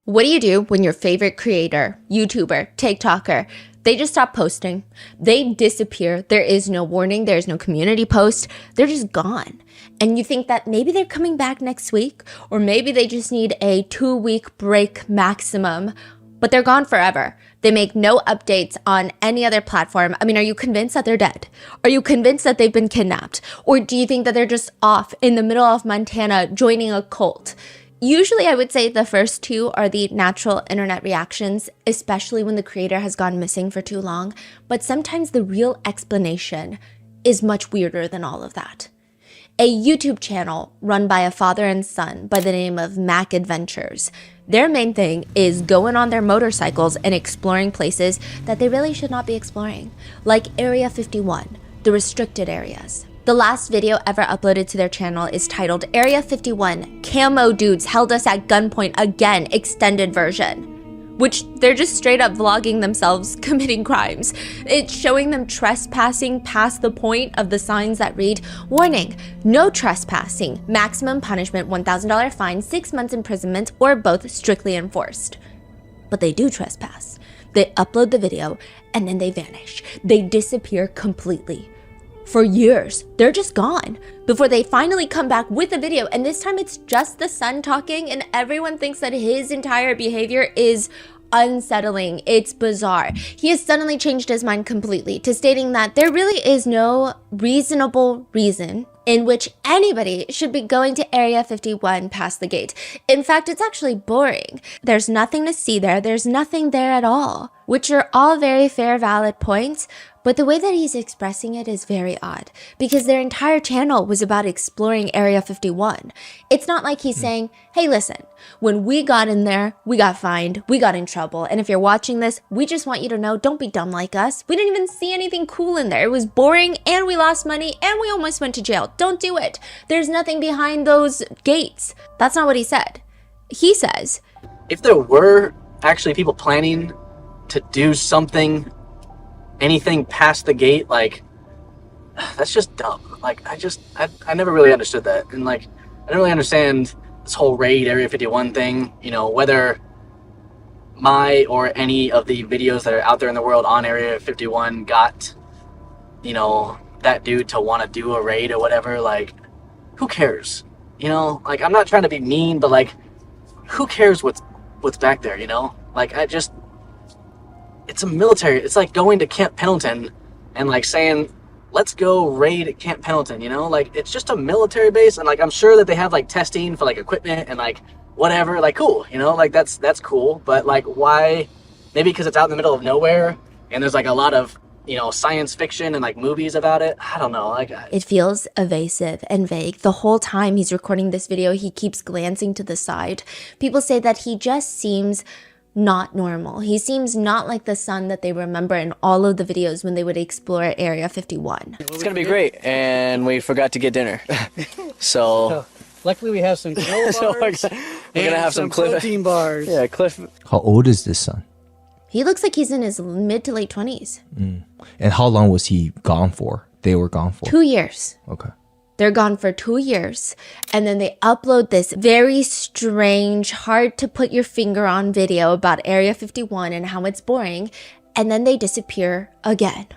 What do you do when your favorite creator, YouTuber, TikToker, they just stop posting? They disappear. There is no warning. There's no community post. They're just gone. And you think that maybe they're coming back next week, or maybe they just need a 2-week break maximum, but they're gone forever. They make no updates on any other platform. I mean, are you convinced that they're dead? Are you convinced that they've been kidnapped? Or do you think that they're just off in the middle of Montana joining a cult? Usually, I would say the first two are the natural internet reactions, especially when the creator has gone missing for too long. But sometimes the real explanation is much weirder than all of that. A YouTube channel run by a father and son by the name of Mac Adventures. Their main thing is going on their motorcycles and exploring places that they really should not be exploring, like Area 51, the restricted areas. The last video ever uploaded to their channel is titled Area 51, Camo Dudes Held Us at Gunpoint Again, Extended Version, which they're just straight up vlogging themselves committing crimes. It's showing them trespassing past the point of the signs that read, "Warning, no trespassing, maximum punishment $1,000 fine, 6 months imprisonment, or both strictly enforced." But they do trespass. They upload the video and then they vanish. They disappear completely. For years, they're just gone before they finally come back with a video. And this time it's just the son talking and everyone thinks that his entire behavior is unsettling. It's bizarre. He has suddenly changed his mind completely to stating that there really is no reasonable reason in which anybody should be going to Area 51 past the gate. In fact, it's actually boring. There's nothing to see there. There's nothing there at all, which are all very fair, valid points. But the way that he's expressing it is very odd because their entire channel was about exploring Area 51. It's not like he's saying, hey, listen, when we got in there, we got fined, we got in trouble. And if you're watching this, we just want you to know, don't be dumb like us. We didn't even see anything cool in there. It was boring and we lost money and we almost went to jail. Don't do it. There's nothing behind those gates. That's not what he said. He says, if there were actually people planning to do something, anything past the gate, like, that's just dumb. Like, I never really understood that. And like, I don't really understand this whole raid Area 51 thing, you know, whether my or any of the videos that are out there in the world on Area 51 got, you know, that dude to want to do a raid or whatever. Like, who cares? You know, like, I'm not trying to be mean, but like, who cares what's back there, you know? Like, it's a military, it's like going to Camp Pendleton and like saying, let's go raid Camp Pendleton, you know? Like, it's just a military base, and like, I'm sure that they have like testing for like equipment and like whatever, like, cool, you know? Like, that's cool, but like, why? Maybe because it's out in the middle of nowhere and there's like a lot of, you know, science fiction and like movies about it. I don't know, like, it feels evasive and vague. The whole time he's recording this video, he keeps glancing to the side. People say that he just seems not normal. He seems not like the son that they remember in all of the videos when they would explore Area 51. It's gonna be great, and we forgot to get dinner. So luckily we have some granola bars we're gonna have some protein bars. Yeah, Cliff. How old is this son? He looks like he's in his mid to late 20s. And how long was he gone for? They were gone for? 2 years. Okay. They're gone for 2 years, and then they upload this very strange, hard to put your finger on video about Area 51 and how it's boring, and then they disappear again.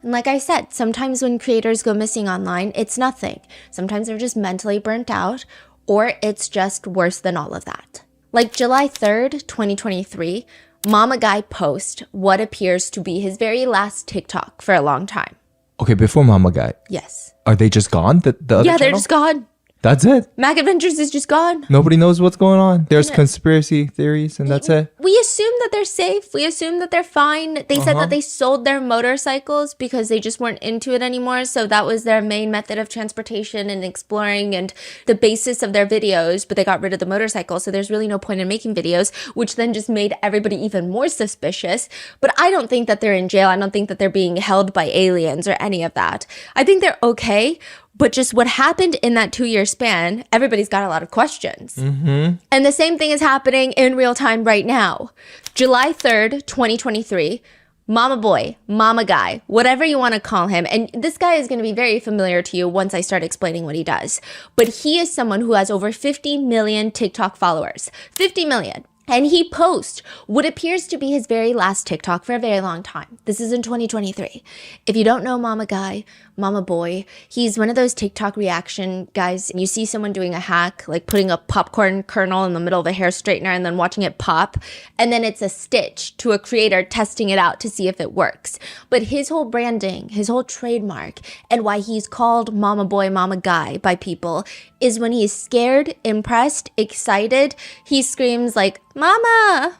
And like I said, sometimes when creators go missing online, it's nothing. Sometimes they're just mentally burnt out, or it's just worse than all of that. Like July 3rd, 2023, Mama Guy posts what appears to be his very last TikTok for a long time. Okay, before Mama Guy. Yes. Are they just gone? The other Yeah, they're channel? just gone. That's it? Mac Adventures is just gone. Nobody knows what's going on. There's conspiracy theories and that's it? We assume that they're safe. We assume that they're fine. They said that they sold their motorcycles because they just weren't into it anymore. So that was their main method of transportation and exploring and the basis of their videos. But they got rid of the motorcycle. So there's really no point in making videos, which then just made everybody even more suspicious. But I don't think that they're in jail. I don't think that they're being held by aliens or any of that. I think they're okay. But just what happened in that 2-year span, everybody's got a lot of questions. And the same thing is happening in real time right now. July 3rd, 2023, Mama Boy, Mama Guy, whatever you want to call him. And this guy is going to be very familiar to you once I start explaining what he does. But he is someone who has over 50 million TikTok followers. 50 million. And he posts what appears to be his very last TikTok for a very long time. This is in 2023. If you don't know Mama Guy, Mama Boy, he's one of those TikTok reaction guys. You see someone doing a hack, like putting a popcorn kernel in the middle of a hair straightener and then watching it pop. And then it's a stitch to a creator testing it out to see if it works. But his whole branding, his whole trademark, and why he's called Mama Boy, Mama Guy by people is when he's scared, impressed, excited, he screams like, Mama!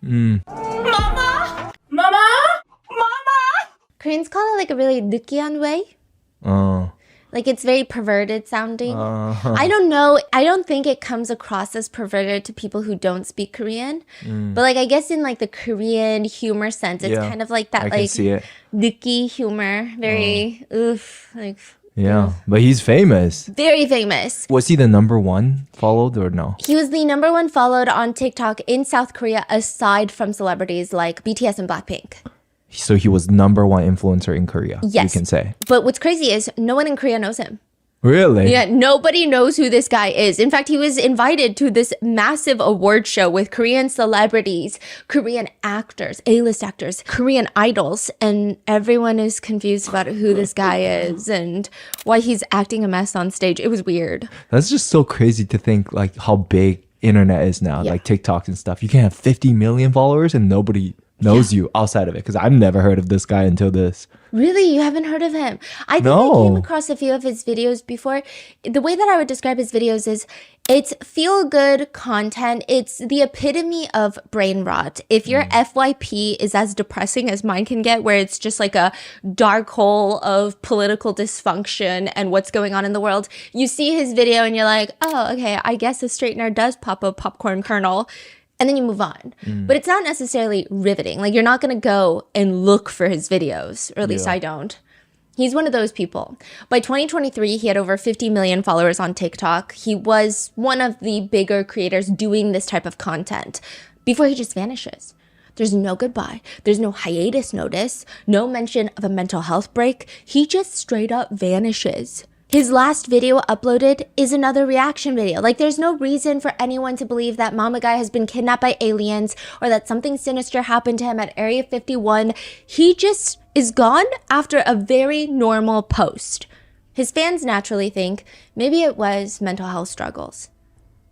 Mama! Mama! Mama! Koreans call it like a really 느끼한 way. Like it's very perverted sounding. I don't know. I don't think it comes across as perverted to people who don't speak Korean. But like I guess in like the Korean humor sense, it's kind of like that I like can see it. 느끼 humor. Very like Yeah, but he's famous. very famous. Was he the number one followed or no? He was the number one followed on TikTok in South Korea aside from celebrities like BTS and Blackpink. So he was number one influencer in Korea. Yes. You can say. But what's crazy is no one in Korea knows him. Really? Yeah, nobody knows who this guy is. In fact, he was invited to this massive award show with Korean celebrities, Korean actors, A-list actors, Korean idols, and everyone is confused about who this guy is and why he's acting a mess on stage. It was weird. That's just so crazy to think like how big internet is now, Yeah. like TikTok and stuff. You can have 50 million followers and nobody knows you outside of it because I've never heard of this guy until this. Really? You haven't heard of him? I think I No. came across a few of his videos before. The way that I would describe his videos is it's feel-good content. It's the epitome of brain rot. If your FYP is as depressing as mine can get, where it's just like a dark hole of political dysfunction and what's going on in the world, you see his video and you're like, oh, okay, I guess a straightener does pop a popcorn kernel. And then you move on. But it's not necessarily riveting. Like, you're not going to go and look for his videos, or at least I don't. He's one of those people. By 2023, he had over 50 million followers on TikTok. He was one of the bigger creators doing this type of content before he just vanishes. There's no goodbye. There's no hiatus notice, no mention of a mental health break. He just straight up vanishes. His last video uploaded is another reaction video. Like, there's no reason for anyone to believe that Mama Guy has been kidnapped by aliens or that something sinister happened to him at Area 51. He just is gone after a very normal post. His fans naturally think maybe it was mental health struggles.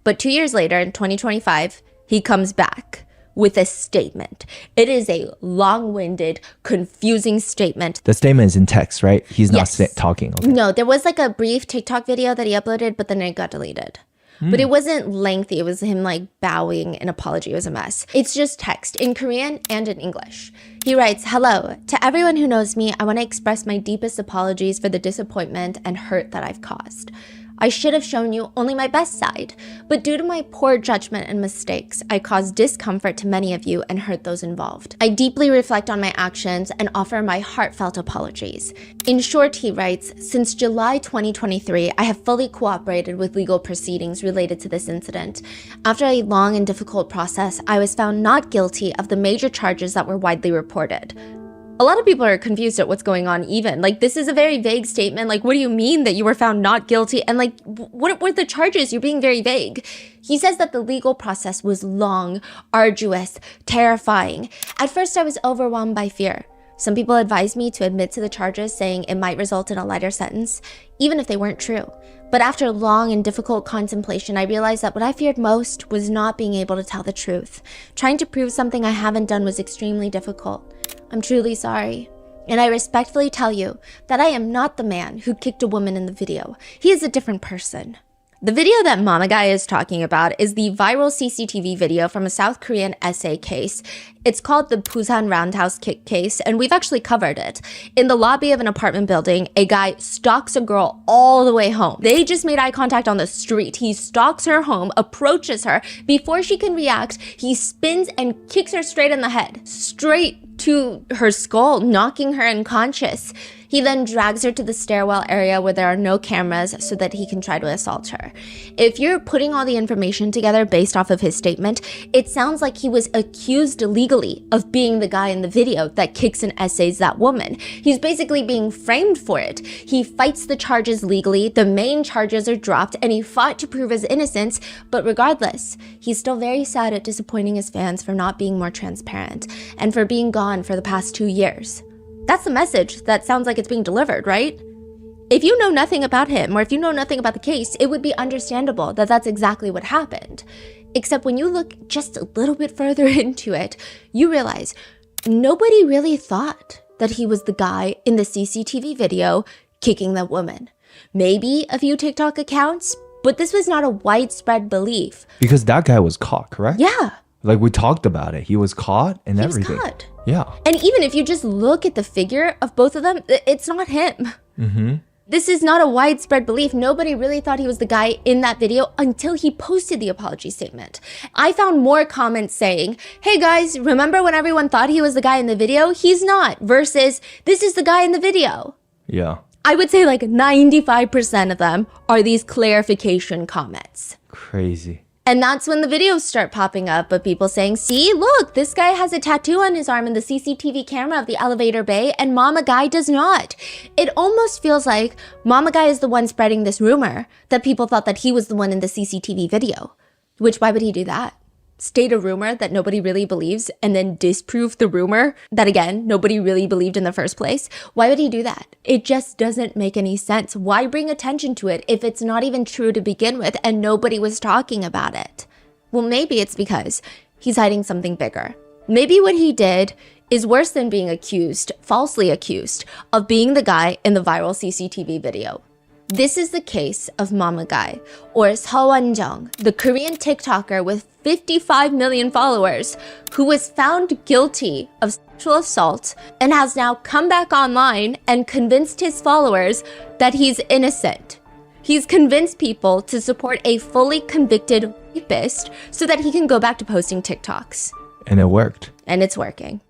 But 2 years later, in 2025, he comes back with a statement. It is a long-winded, confusing statement. The statement is in text, right? He's not Yes. talking. Okay. No, there was like a brief TikTok video that he uploaded, but then it got deleted. But it wasn't lengthy. It was him like bowing an apology. It was a mess. It's just text in Korean and in English. He writes, "Hello, to everyone who knows me, I want to express my deepest apologies for the disappointment and hurt that I've caused. I should have shown you only my best side, but due to my poor judgment and mistakes, I caused discomfort to many of you and hurt those involved. I deeply reflect on my actions and offer my heartfelt apologies." In short, he writes, "Since July 2023, I have fully cooperated with legal proceedings related to this incident. After a long and difficult process, I was found not guilty of the major charges that were widely reported." A lot of people are confused at what's going on even. Like, this is a very vague statement. Like, what do you mean that you were found not guilty? And like, what were the charges? You're being very vague. He says that the legal process was long, arduous, terrifying. At first, I was overwhelmed by fear. Some people advised me to admit to the charges, saying it might result in a lighter sentence, even if they weren't true. But after long and difficult contemplation, I realized that what I feared most was not being able to tell the truth. Trying to prove something I haven't done was extremely difficult. I'm truly sorry. And I respectfully tell you that I am not the man who kicked a woman in the video. He is a different person. The video that Mama Guy is talking about is the viral CCTV video from a South Korean essay case. It's called the Busan Roundhouse Kick case, and we've actually covered it. In the lobby of an apartment building, a guy stalks a girl all the way home. They just made eye contact on the street. He stalks her home, approaches her. Before she can react, he spins and kicks her straight in the head. Straight to her skull, knocking her unconscious. He then drags her to the stairwell area where there are no cameras so that he can try to assault her. If you're putting all the information together based off of his statement, it sounds like he was accused legally of being the guy in the video that kicks and essays that woman. He's basically being framed for it. He fights the charges legally, the main charges are dropped, and he fought to prove his innocence, but regardless, he's still very sad at disappointing his fans for not being more transparent and for being gone for the past 2 years. That's the message that sounds like it's being delivered, right? If you know nothing about him or if you know nothing about the case, it would be understandable that that's exactly what happened. Except when you look just a little bit further into it, you realize nobody really thought that he was the guy in the CCTV video kicking that woman. Maybe a few TikTok accounts, but this was not a widespread belief. Because that guy was caught, correct? Yeah. Like we talked about it. He was caught and everything. He was caught. Yeah. And even if you just look at the figure of both of them, it's not him. This is not a widespread belief. Nobody really thought he was the guy in that video until he posted the apology statement. I found more comments saying, hey guys, remember when everyone thought he was the guy in the video? He's not. Versus, this is the guy in the video. Yeah. I would say like 95% of them are these clarification comments. Crazy. And that's when the videos start popping up of people saying, see, look, this guy has a tattoo on his arm in the CCTV camera of the elevator bay and Mama Guy does not. It almost feels like Mama Guy is the one spreading this rumor that people thought that he was the one in the CCTV video. Which, why would he do that? State a rumor that nobody really believes and then disprove the rumor that, again, nobody really believed in the first place? Why would he do that? It just doesn't make any sense. Why bring attention to it if it's not even true to begin with and nobody was talking about it? Well, maybe it's because he's hiding something bigger. Maybe what he did is worse than being accused, falsely accused, of being the guy in the viral CCTV video. This is the case of Mama Guy, or Seo Won-jung, the Korean TikToker with 55 million followers, who was found guilty of sexual assault and has now come back online and convinced his followers that he's innocent. He's convinced people to support a fully convicted rapist so that he can go back to posting TikToks. And it worked. And it's working.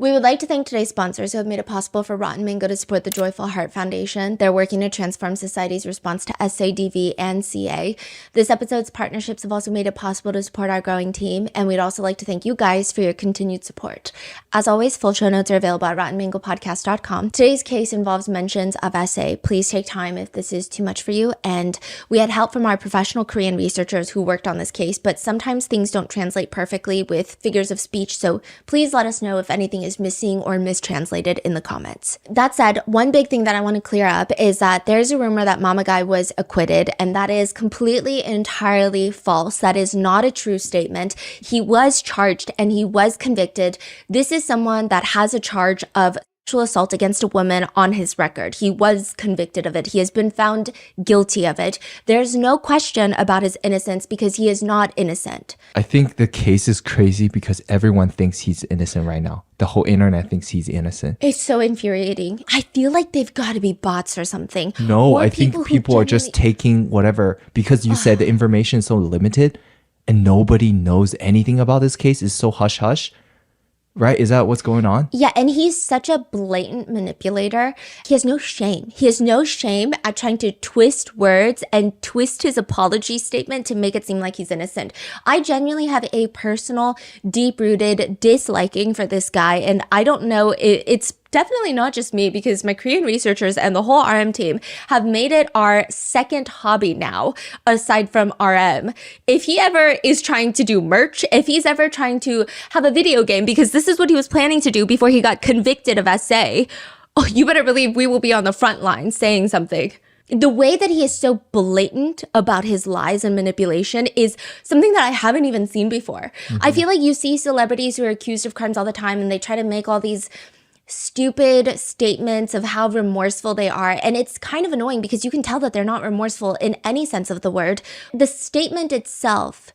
We would like to thank today's sponsors who have made it possible for Rotten Mango to support the Joyful Heart Foundation. They're working to transform society's response to SADV and CA. This episode's partnerships have also made it possible to support our growing team, and we'd also like to thank you guys for your continued support. As always, full show notes are available at rottenmangopodcast.com. Today's case involves mentions of SA. Please take time if this is too much for you. And we had help from our professional Korean researchers who worked on this case, but sometimes things don't translate perfectly with figures of speech, so please let us know if anything is missing or mistranslated in the comments. That said, one big thing that I want to clear up is that there's a rumor that Mama Guy was acquitted, and that is completely, entirely false. That is not a true statement. He was charged and he was convicted. This is someone that has a charge of sexual assault against a woman on his record. He was convicted of it. He has been found guilty of it. There's no question about his innocence because he is not innocent. I think the case is crazy because everyone thinks he's innocent right now. The whole internet thinks he's innocent. It's so infuriating. I feel like they've got to be bots or something. No, or I think people are just taking whatever, because you said the information is so limited and nobody knows anything about this case. It's so hush-hush. Right? Is that what's going on? Yeah, and he's such a blatant manipulator. He has no shame. He has no shame at trying to twist words and twist his apology statement to make it seem like he's innocent. I genuinely have a personal, deep-rooted disliking for this guy, and I don't know, it's definitely not just me, because my Korean researchers and the whole RM team have made it our second hobby now, aside from RM. If he ever is trying to do merch, if he's ever trying to have a video game, because this is what he was planning to do before he got convicted of SA, oh, you better believe we will be on the front line saying something. The way that he is so blatant about his lies and manipulation is something that I haven't even seen before. I feel like you see celebrities who are accused of crimes all the time and they try to make all these stupid statements of how remorseful they are. And it's kind of annoying because you can tell that they're not remorseful in any sense of the word. The statement itself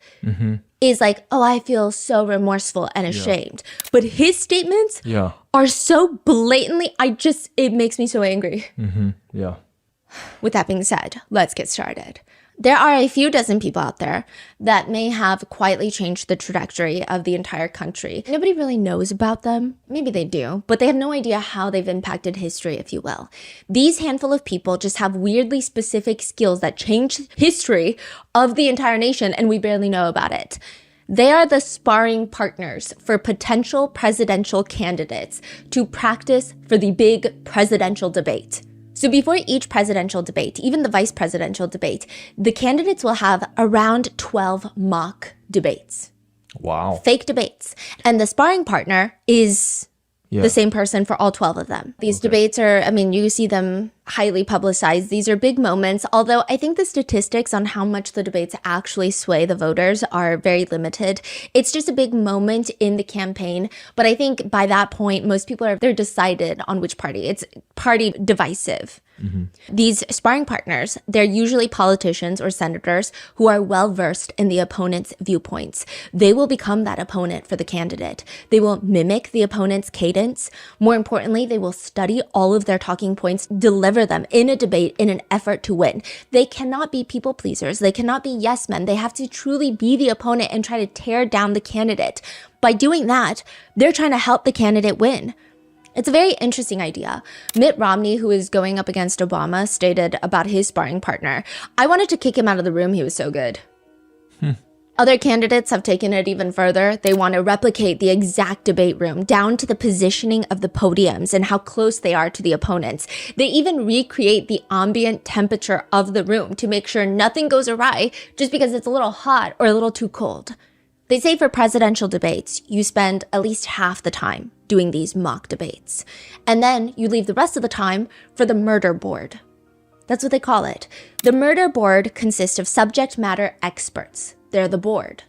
is like, oh, I feel so remorseful and ashamed. But his statements are so blatantly, it makes me so angry. Yeah. With that being said, let's get started. There are a few dozen people out there that may have quietly changed the trajectory of the entire country. Nobody really knows about them. Maybe they do, but they have no idea how they've impacted history, if you will. These handful of people just have weirdly specific skills that change history of the entire nation, and we barely know about it. They are the sparring partners for potential presidential candidates to practice for the big presidential debate. So before each presidential debate, even the vice presidential debate, the candidates will have around 12 mock debates. Wow. Fake debates. And the sparring partner is the same person for all 12 of them. These debates are, I mean, you see them highly publicized. These are big moments, although I think the statistics on how much the debates actually sway the voters are very limited. It's just a big moment in the campaign, but I think by that point, most people they're decided on which party. It's party divisive. Mm-hmm. These sparring partners, they're usually politicians or senators who are well-versed in the opponent's viewpoints. They will become that opponent for the candidate. They will mimic the opponent's cadence. More importantly, they will study all of their talking points, deliver them in a debate in an effort to win. They cannot be people pleasers. They cannot be yes men. They have to truly be the opponent and try to tear down the candidate. By doing that, they're trying to help the candidate win. It's a very interesting idea. Mitt Romney, who is going up against Obama, stated about his sparring partner, "I wanted to kick him out of the room. He was so good." Other candidates have taken it even further. They want to replicate the exact debate room down to the positioning of the podiums and how close they are to the opponents. They even recreate the ambient temperature of the room to make sure nothing goes awry just because it's a little hot or a little too cold. They say for presidential debates, you spend at least half the time doing these mock debates. And then you leave the rest of the time for the murder board. That's what they call it. The murder board consists of subject matter experts. They're the board.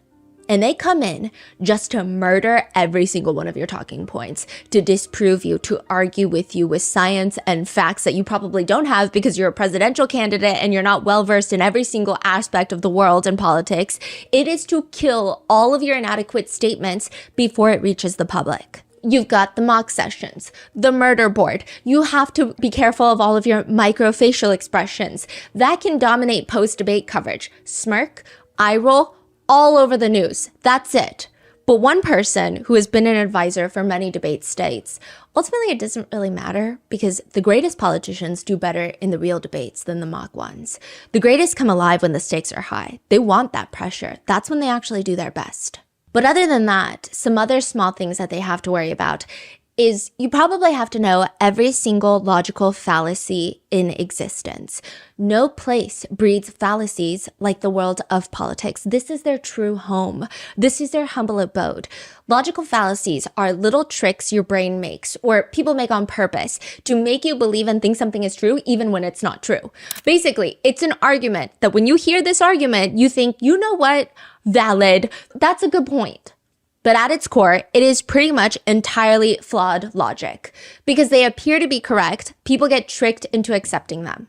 And they come in just to murder every single one of your talking points, to disprove you, to argue with you with science and facts that you probably don't have because you're a presidential candidate and you're not well-versed in every single aspect of the world and politics. It is to kill all of your inadequate statements before it reaches the public. You've got the mock sessions, the murder board. You have to be careful of all of your microfacial expressions. That can dominate post-debate coverage. Smirk, eye roll, all over the news. That's it. But one person who has been an advisor for many debates states, ultimately it doesn't really matter because the greatest politicians do better in the real debates than the mock ones. The greatest come alive when the stakes are high. They want that pressure. That's when they actually do their best. But other than that, some other small things that they have to worry about is you probably have to know every single logical fallacy in existence. No place breeds fallacies like the world of politics. This is their true home. This is their humble abode. Logical fallacies are little tricks your brain makes or people make on purpose to make you believe and think something is true even when it's not true. Basically, it's an argument that when you hear this argument, you think, you know what? Valid. That's a good point. But at its core, it is pretty much entirely flawed logic. Because they appear to be correct, people get tricked into accepting them.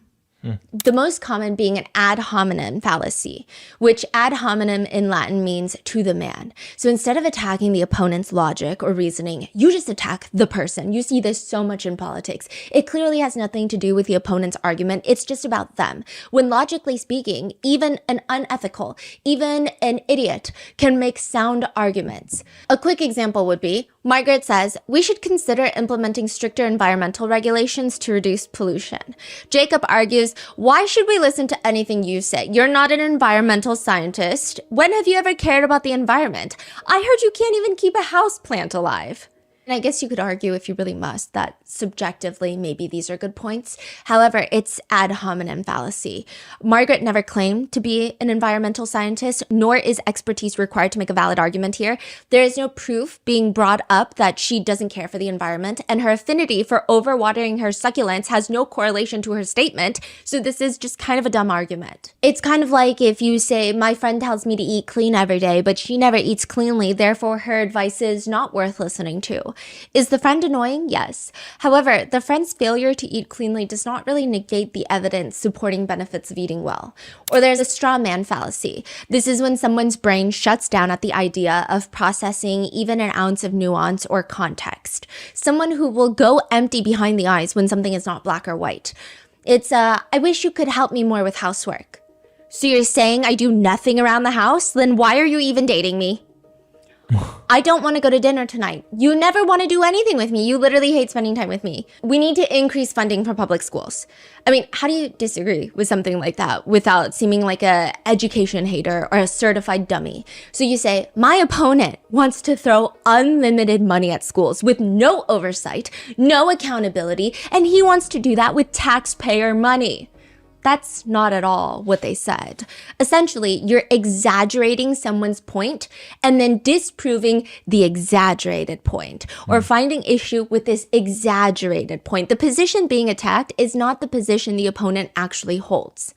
The most common being an ad hominem fallacy, which ad hominem in Latin means to the man. So instead of attacking the opponent's logic or reasoning, you just attack the person. You see this so much in politics. It clearly has nothing to do with the opponent's argument. It's just about them. When logically speaking, even an unethical, even an idiot can make sound arguments. A quick example would be, Margaret says, we should consider implementing stricter environmental regulations to reduce pollution. Jacob argues, why should we listen to anything you say? You're not an environmental scientist. When have you ever cared about the environment? I heard you can't even keep a house plant alive. And I guess you could argue, if you really must, that subjectively maybe these are good points. However, it's ad hominem fallacy. Margaret never claimed to be an environmental scientist, nor is expertise required to make a valid argument here. There is no proof being brought up that she doesn't care for the environment, and her affinity for overwatering her succulents has no correlation to her statement, so this is just kind of a dumb argument. It's kind of like if you say, my friend tells me to eat clean every day, but she never eats cleanly, therefore her advice is not worth listening to. Is the friend annoying? Yes. However, the friend's failure to eat cleanly does not really negate the evidence supporting benefits of eating well. Or there's a straw man fallacy. This is when someone's brain shuts down at the idea of processing even an ounce of nuance or context. Someone who will go empty behind the eyes when something is not black or white. It's I wish you could help me more with housework. So you're saying I do nothing around the house? Then why are you even dating me? I don't want to go to dinner tonight. You never want to do anything with me. You literally hate spending time with me. We need to increase funding for public schools. I mean, how do you disagree with something like that without seeming like a education hater or a certified dummy? So you say, my opponent wants to throw unlimited money at schools with no oversight, no accountability, and he wants to do that with taxpayer money. That's not at all what they said. Essentially, you're exaggerating someone's point and then disproving the exaggerated point or finding issue with this exaggerated point. The position being attacked is not the position the opponent actually holds.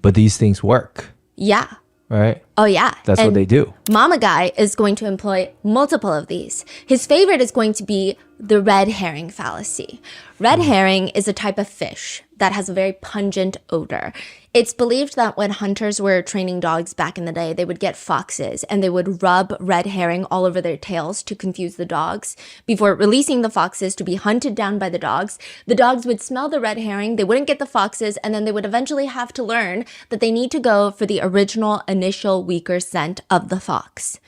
But these things work, Yeah. right? Oh, yeah. That's what they do. Mama Guy is going to employ multiple of these. His favorite is going to be the red herring fallacy. Red herring is a type of fish that has a very pungent odor. It's believed that when hunters were training dogs back in the day, they would get foxes and they would rub red herring all over their tails to confuse the dogs. Before releasing the foxes to be hunted down by the dogs would smell the red herring, they wouldn't get the foxes, and then they would eventually have to learn that they need to go for the original initial weaker scent of the fox.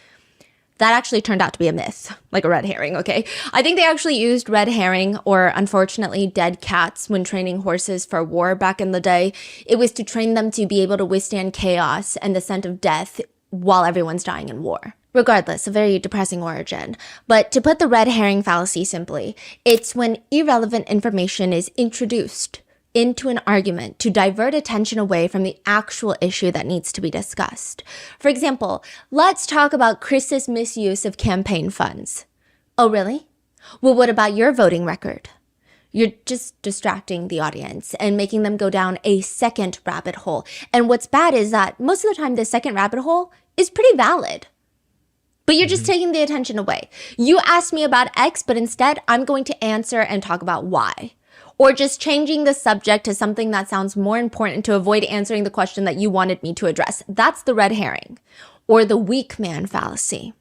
That actually turned out to be a myth, like a red herring, okay? I think they actually used red herring or, unfortunately, dead cats when training horses for war back in the day. It was to train them to be able to withstand chaos and the scent of death while everyone's dying in war. Regardless, a very depressing origin. But to put the red herring fallacy simply, it's when irrelevant information is introduced into an argument to divert attention away from the actual issue that needs to be discussed. For example, let's talk about Chris's misuse of campaign funds. Oh, really? Well, what about your voting record? You're just distracting the audience and making them go down a second rabbit hole. And what's bad is that most of the time, the second rabbit hole is pretty valid. But you're just taking the attention away. You asked me about X, but instead I'm going to answer and talk about Y. Or just changing the subject to something that sounds more important to avoid answering the question that you wanted me to address. That's the red herring. Or the weak man fallacy,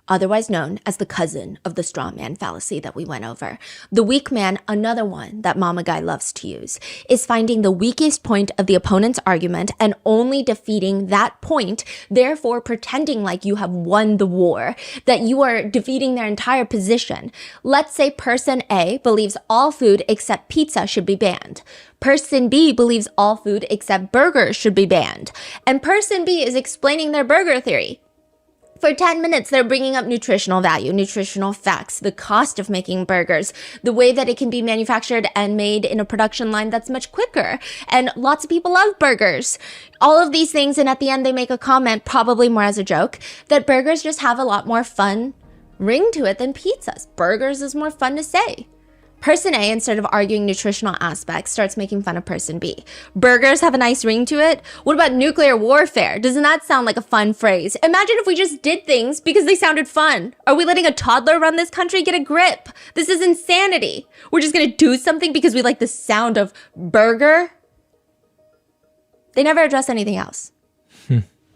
otherwise known as the cousin of the straw man fallacy that we went over. The weak man, another one that Mama Guy loves to use, is finding the weakest point of the opponent's argument and only defeating that point, therefore pretending like you have won the war, that you are defeating their entire position. Let's say person A believes all food except pizza should be banned. Person B believes all food except burgers should be banned. And person B is explaining their burger theory. For 10 minutes, they're bringing up nutritional value, nutritional facts, the cost of making burgers, the way that it can be manufactured and made in a production line that's much quicker. And lots of people love burgers. All of these things, and at the end, they make a comment, probably more as a joke, that burgers just have a lot more fun ring to it than pizzas. Burgers is more fun to say. Person A, instead of arguing nutritional aspects, starts making fun of person B. Burgers have a nice ring to it. What about nuclear warfare? Doesn't that sound like a fun phrase? Imagine if we just did things because they sounded fun. Are we letting a toddler run this country? Get a grip. This is insanity. We're just gonna do something because we like the sound of burger? They never address anything else.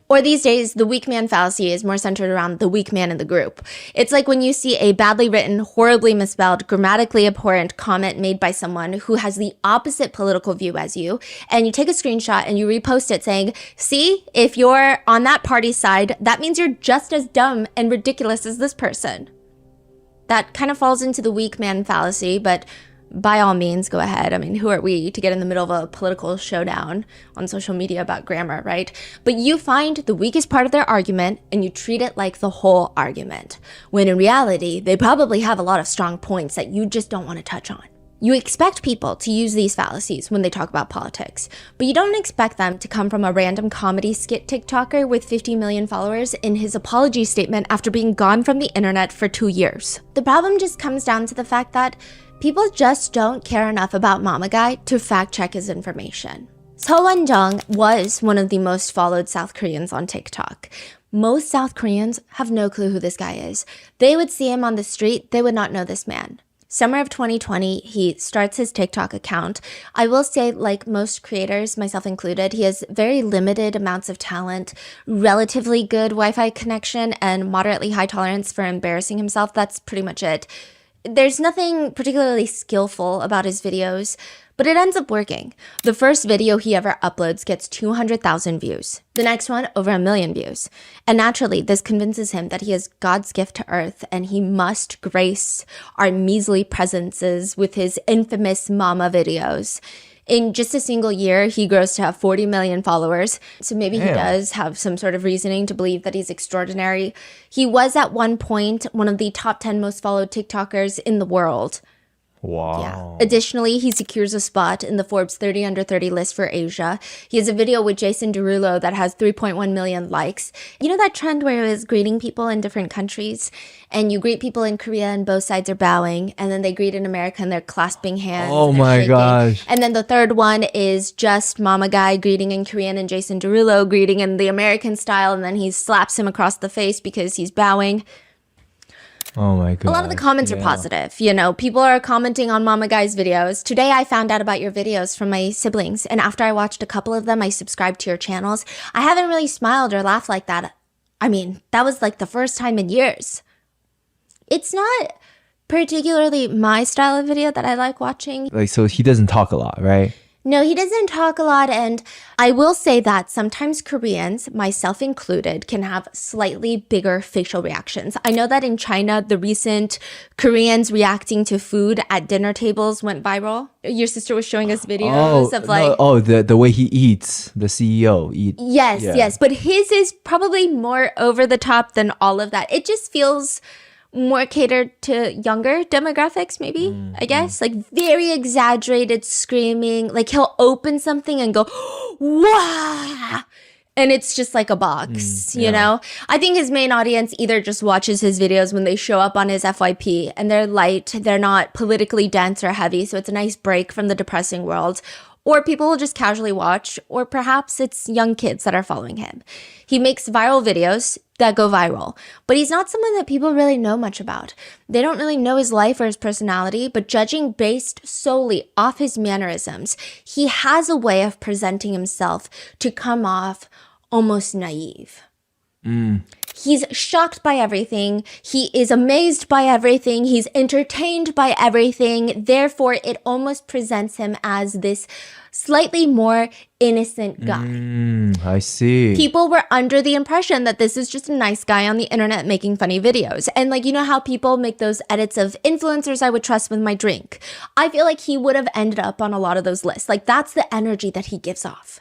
Or these days, the weak man fallacy is more centered around the weak man in the group. It's like when you see a badly written, horribly misspelled, grammatically abhorrent comment made by someone who has the opposite political view as you, and you take a screenshot and you repost it saying, see, if you're on that party's side, that means you're just as dumb and ridiculous as this person. That kind of falls into the weak man fallacy, but by all means, go ahead. I mean, who are we to get in the middle of a political showdown on social media about grammar, right? But you find the weakest part of their argument and you treat it like the whole argument, when in reality, they probably have a lot of strong points that you just don't want to touch on. You expect people to use these fallacies when they talk about politics, but you don't expect them to come from a random comedy skit TikToker with 50 million followers in his apology statement after being gone from the internet for 2 years. The problem just comes down to the fact that people just don't care enough about Mama Guy to fact check his information. Seo Won-jung was one of the most followed South Koreans on TikTok. Most South Koreans have no clue who this guy is. They would see him on the street, they would not know this man. Summer of 2020, he starts his TikTok account. I will say, like most creators, myself included, he has very limited amounts of talent, relatively good Wi-Fi connection, and moderately high tolerance for embarrassing himself. That's pretty much it. There's nothing particularly skillful about his videos, But it ends up working. The first video he ever uploads gets 200,000 views. The next one, over 1 million views. And naturally, this convinces him that he is God's gift to earth and he must grace our measly presences with his infamous mama videos. In just a single year, he grows to have 40 million followers. So maybe he does have some sort of reasoning to believe that he's extraordinary. He was at one point one of the top 10 most followed TikTokers in the world. Wow. Yeah. Additionally, he secures a spot in the Forbes 30 Under 30 list for Asia. He has a video with Jason Derulo that has 3.1 million likes. You know that trend where it was greeting people in different countries? And you greet people in Korea and both sides are bowing. And then they greet in America and they're clasping hands. Oh my gosh. And then the third one is just Mama Guy greeting in Korean and Jason Derulo greeting in the American style. And then he slaps him across the face because he's bowing. Oh my god. A lot of the comments are positive. You know, people are commenting on Mama Guy's videos. Today, I found out about your videos from my siblings. And after I watched a couple of them, I subscribed to your channels. I haven't really smiled or laughed like that. I mean, that was like the first time in years. It's not particularly my style of video that I like watching. Like, so he doesn't talk a lot, right? No, he doesn't talk a lot. And I will say that sometimes Koreans, myself included, can have slightly bigger facial reactions. I know that in China, the recent Koreans reacting to food at dinner tables went viral. Your sister was showing us videos of like... the way he eats, the CEO eat. Yes, yes. But his is probably more over the top than all of that. It just feels more catered to younger demographics, maybe, I guess. Like very exaggerated screaming. Like he'll open something and go, wow. And it's just like a box, you know? I think his main audience either just watches his videos when they show up on his FYP and they're light, they're not politically dense or heavy. So it's a nice break from the depressing world. Or people will just casually watch, or perhaps it's young kids that are following him. He makes viral videos that go viral, but he's not someone that people really know much about. They don't really know his life or his personality, but judging based solely off his mannerisms, he has a way of presenting himself to come off almost naive. He's shocked by everything. He is amazed by everything. He's entertained by everything. Therefore, it almost presents him as this slightly more innocent guy. I see. People were under the impression that this is just a nice guy on the internet making funny videos. And like, you know how people make those edits of influencers I would trust with my drink? I feel like he would have ended up on a lot of those lists. Like that's the energy that he gives off.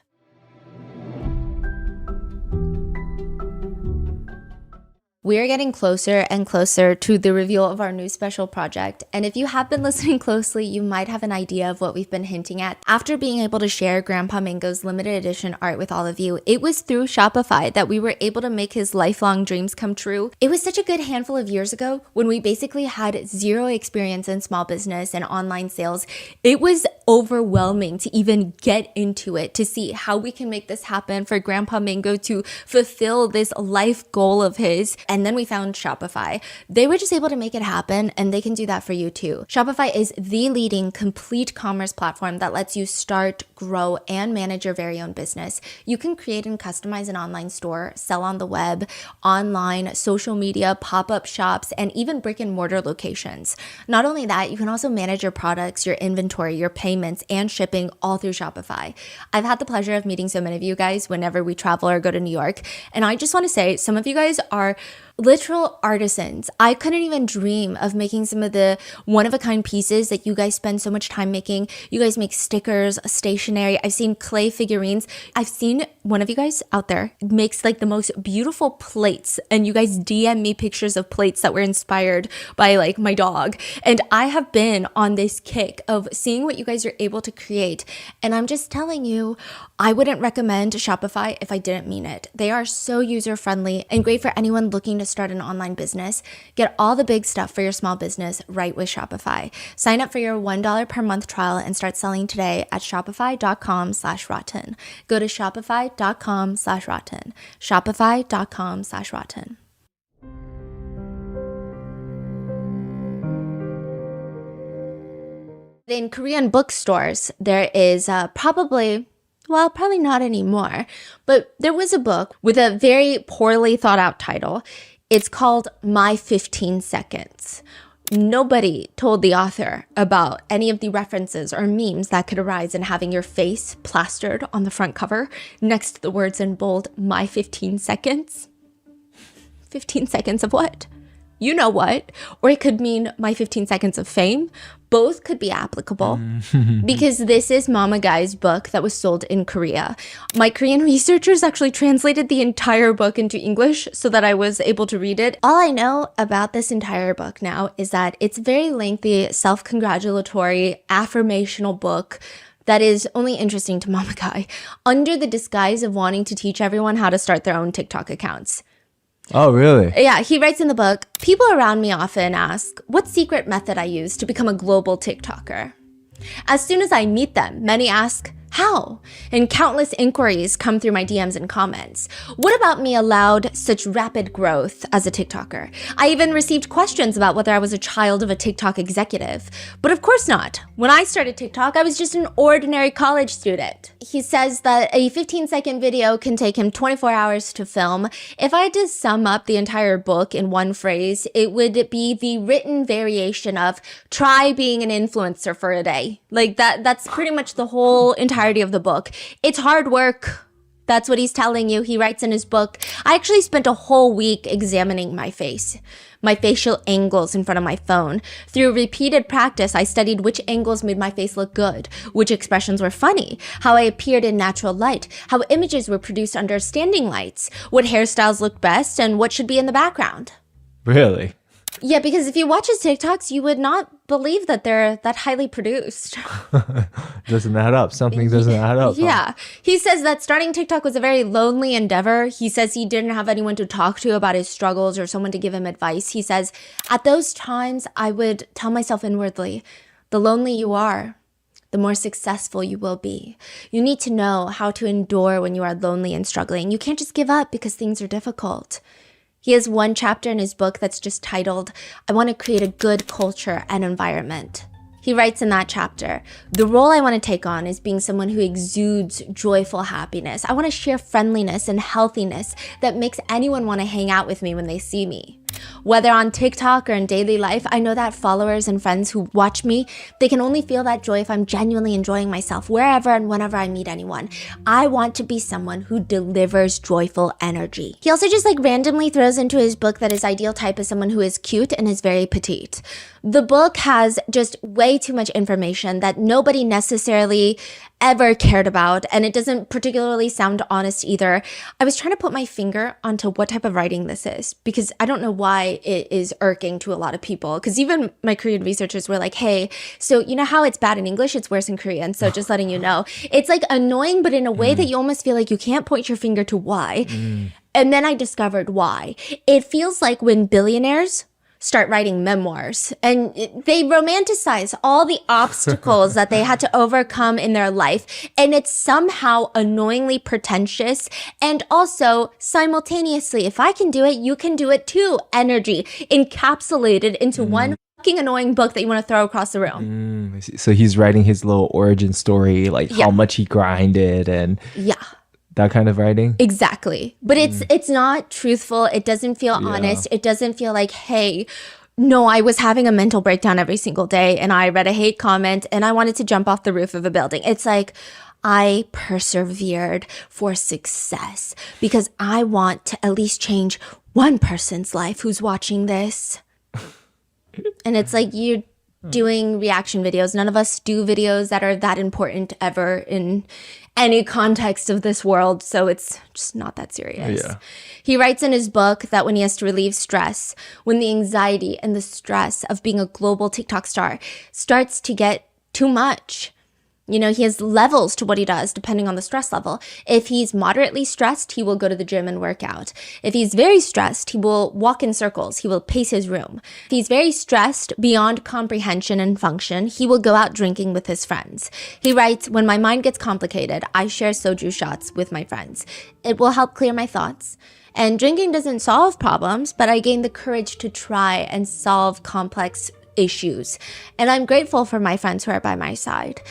We're getting closer and closer to the reveal of our new special project. And if you have been listening closely, you might have an idea of what we've been hinting at. After being able to share Grandpa Mango's limited edition art with all of you, it was through Shopify that we were able to make his lifelong dreams come true. It was such a good handful of years ago when we basically had zero experience in small business and online sales. It was overwhelming to even get into it, to see how we can make this happen for Grandpa Mango to fulfill this life goal of his. And then we found Shopify. They were just able to make it happen, and they can do that for you too. Shopify is the leading complete commerce platform that lets you start, grow, and manage your very own business. You can create and customize an online store, sell on the web, online, social media, pop-up shops, and even brick and mortar locations. Not only that, you can also manage your products, your inventory, your payments, and shipping all through Shopify. I've had the pleasure of meeting so many of you guys whenever we travel or go to New York, and I just want to say some of you guys are literal artisans. I couldn't even dream of making some of the one-of-a-kind pieces that you guys spend so much time making. You guys make stickers, stationery. I've seen clay figurines. I've seen one of you guys out there makes like the most beautiful plates, and you guys DM me pictures of plates that were inspired by like my dog. And I have been on this kick of seeing what you guys are able to create. And I'm just telling you, I wouldn't recommend Shopify if I didn't mean it. They are so user-friendly and great for anyone looking to start an online business. Get all the big stuff for your small business right with Shopify. Sign up for your $1 per month trial and start selling today at shopify.com/rotten. Go to shopify.com/rotten. Shopify.com/rotten. In Korean bookstores, there is probably not anymore, but there was a book with a very poorly thought out title. It's called My 15 Seconds. Nobody told the author about any of the references or memes that could arise in having your face plastered on the front cover next to the words in bold, my 15 seconds. 15 seconds of what? You know what? Or it could mean my 15 seconds of fame. Both could be applicable because this is Mama Guy's book that was sold in Korea. My Korean researchers actually translated the entire book into English so that I was able to read it. All I know about this entire book now is that it's a very lengthy, self-congratulatory, affirmational book that is only interesting to Mama Guy under the disguise of wanting to teach everyone how to start their own TikTok accounts. Oh, really? Yeah, he writes in the book, people around me often ask what secret method I use to become a global TikToker. As soon as I meet them, many ask, how? And countless inquiries come through my DMs and comments. What about me allowed such rapid growth as a TikToker? I even received questions about whether I was a child of a TikTok executive. But of course not. When I started TikTok, I was just an ordinary college student. He says that a 15-second video can take him 24 hours to film. If I had to sum up the entire book in one phrase, it would be the written variation of try being an influencer for a day. Like that's pretty much the whole entirety of the book. It's hard work. That's what he's telling you. He writes in his book, I actually spent a whole week examining my face, my facial angles in front of my phone. Through repeated practice, I studied which angles made my face look good, which expressions were funny, how I appeared in natural light, how images were produced under standing lights, what hairstyles looked best, and what should be in the background. Really? Yeah, because if you watch his TikToks, you would not believe that they're that highly produced. Doesn't add up. Something doesn't add up. Yeah. He says that starting TikTok was a very lonely endeavor. He says he didn't have anyone to talk to about his struggles or someone to give him advice. He says, at those times, I would tell myself inwardly, the lonely you are, the more successful you will be. You need to know how to endure when you are lonely and struggling. You can't just give up because things are difficult. He has one chapter in his book that's just titled, I want to create a good culture and environment. He writes in that chapter, the role I want to take on is being someone who exudes joyful happiness. I want to share friendliness and healthiness that makes anyone want to hang out with me when they see me. Whether on TikTok or in daily life, I know that followers and friends who watch me, they can only feel that joy if I'm genuinely enjoying myself wherever and whenever I meet anyone. I want to be someone who delivers joyful energy. He also just randomly throws into his book that his ideal type is someone who is cute and is very petite. The book has just way too much information that nobody necessarily ever cared about, and it doesn't particularly sound honest either. I was trying to put my finger onto what type of writing this is because I don't know why it is irking to a lot of people, because even my Korean researchers were like, hey, so you know how it's bad in English, it's worse in Korean, so just letting you know. It's annoying, but in a way that you almost feel like you can't point your finger to why. And then I discovered why. It feels like when billionaires start writing memoirs and they romanticize all the obstacles that they had to overcome in their life, and it's somehow annoyingly pretentious and also simultaneously, if I can do it, you can do it too energy encapsulated into one fucking annoying book that you want to throw across the room. So he's writing his little origin story, how much he grinded and that kind of writing? Exactly. But it's not truthful. It doesn't feel honest. It doesn't feel like, hey, no, I was having a mental breakdown every single day and I read a hate comment and I wanted to jump off the roof of a building. It's like, I persevered for success because I want to at least change one person's life who's watching this. And it's like, you're doing reaction videos. None of us do videos that are that important ever in any context of this world, so it's just not that serious. Yeah. He writes in his book that when he has to relieve stress, when the anxiety and the stress of being a global TikTok star starts to get too much, he has levels to what he does depending on the stress level. If he's moderately stressed, he will go to the gym and work out. If he's very stressed, he will walk in circles. He will pace his room. If he's very stressed beyond comprehension and function, he will go out drinking with his friends. He writes, when my mind gets complicated, I share soju shots with my friends. It will help clear my thoughts. And drinking doesn't solve problems, but I gain the courage to try and solve complex issues. And I'm grateful for my friends who are by my side.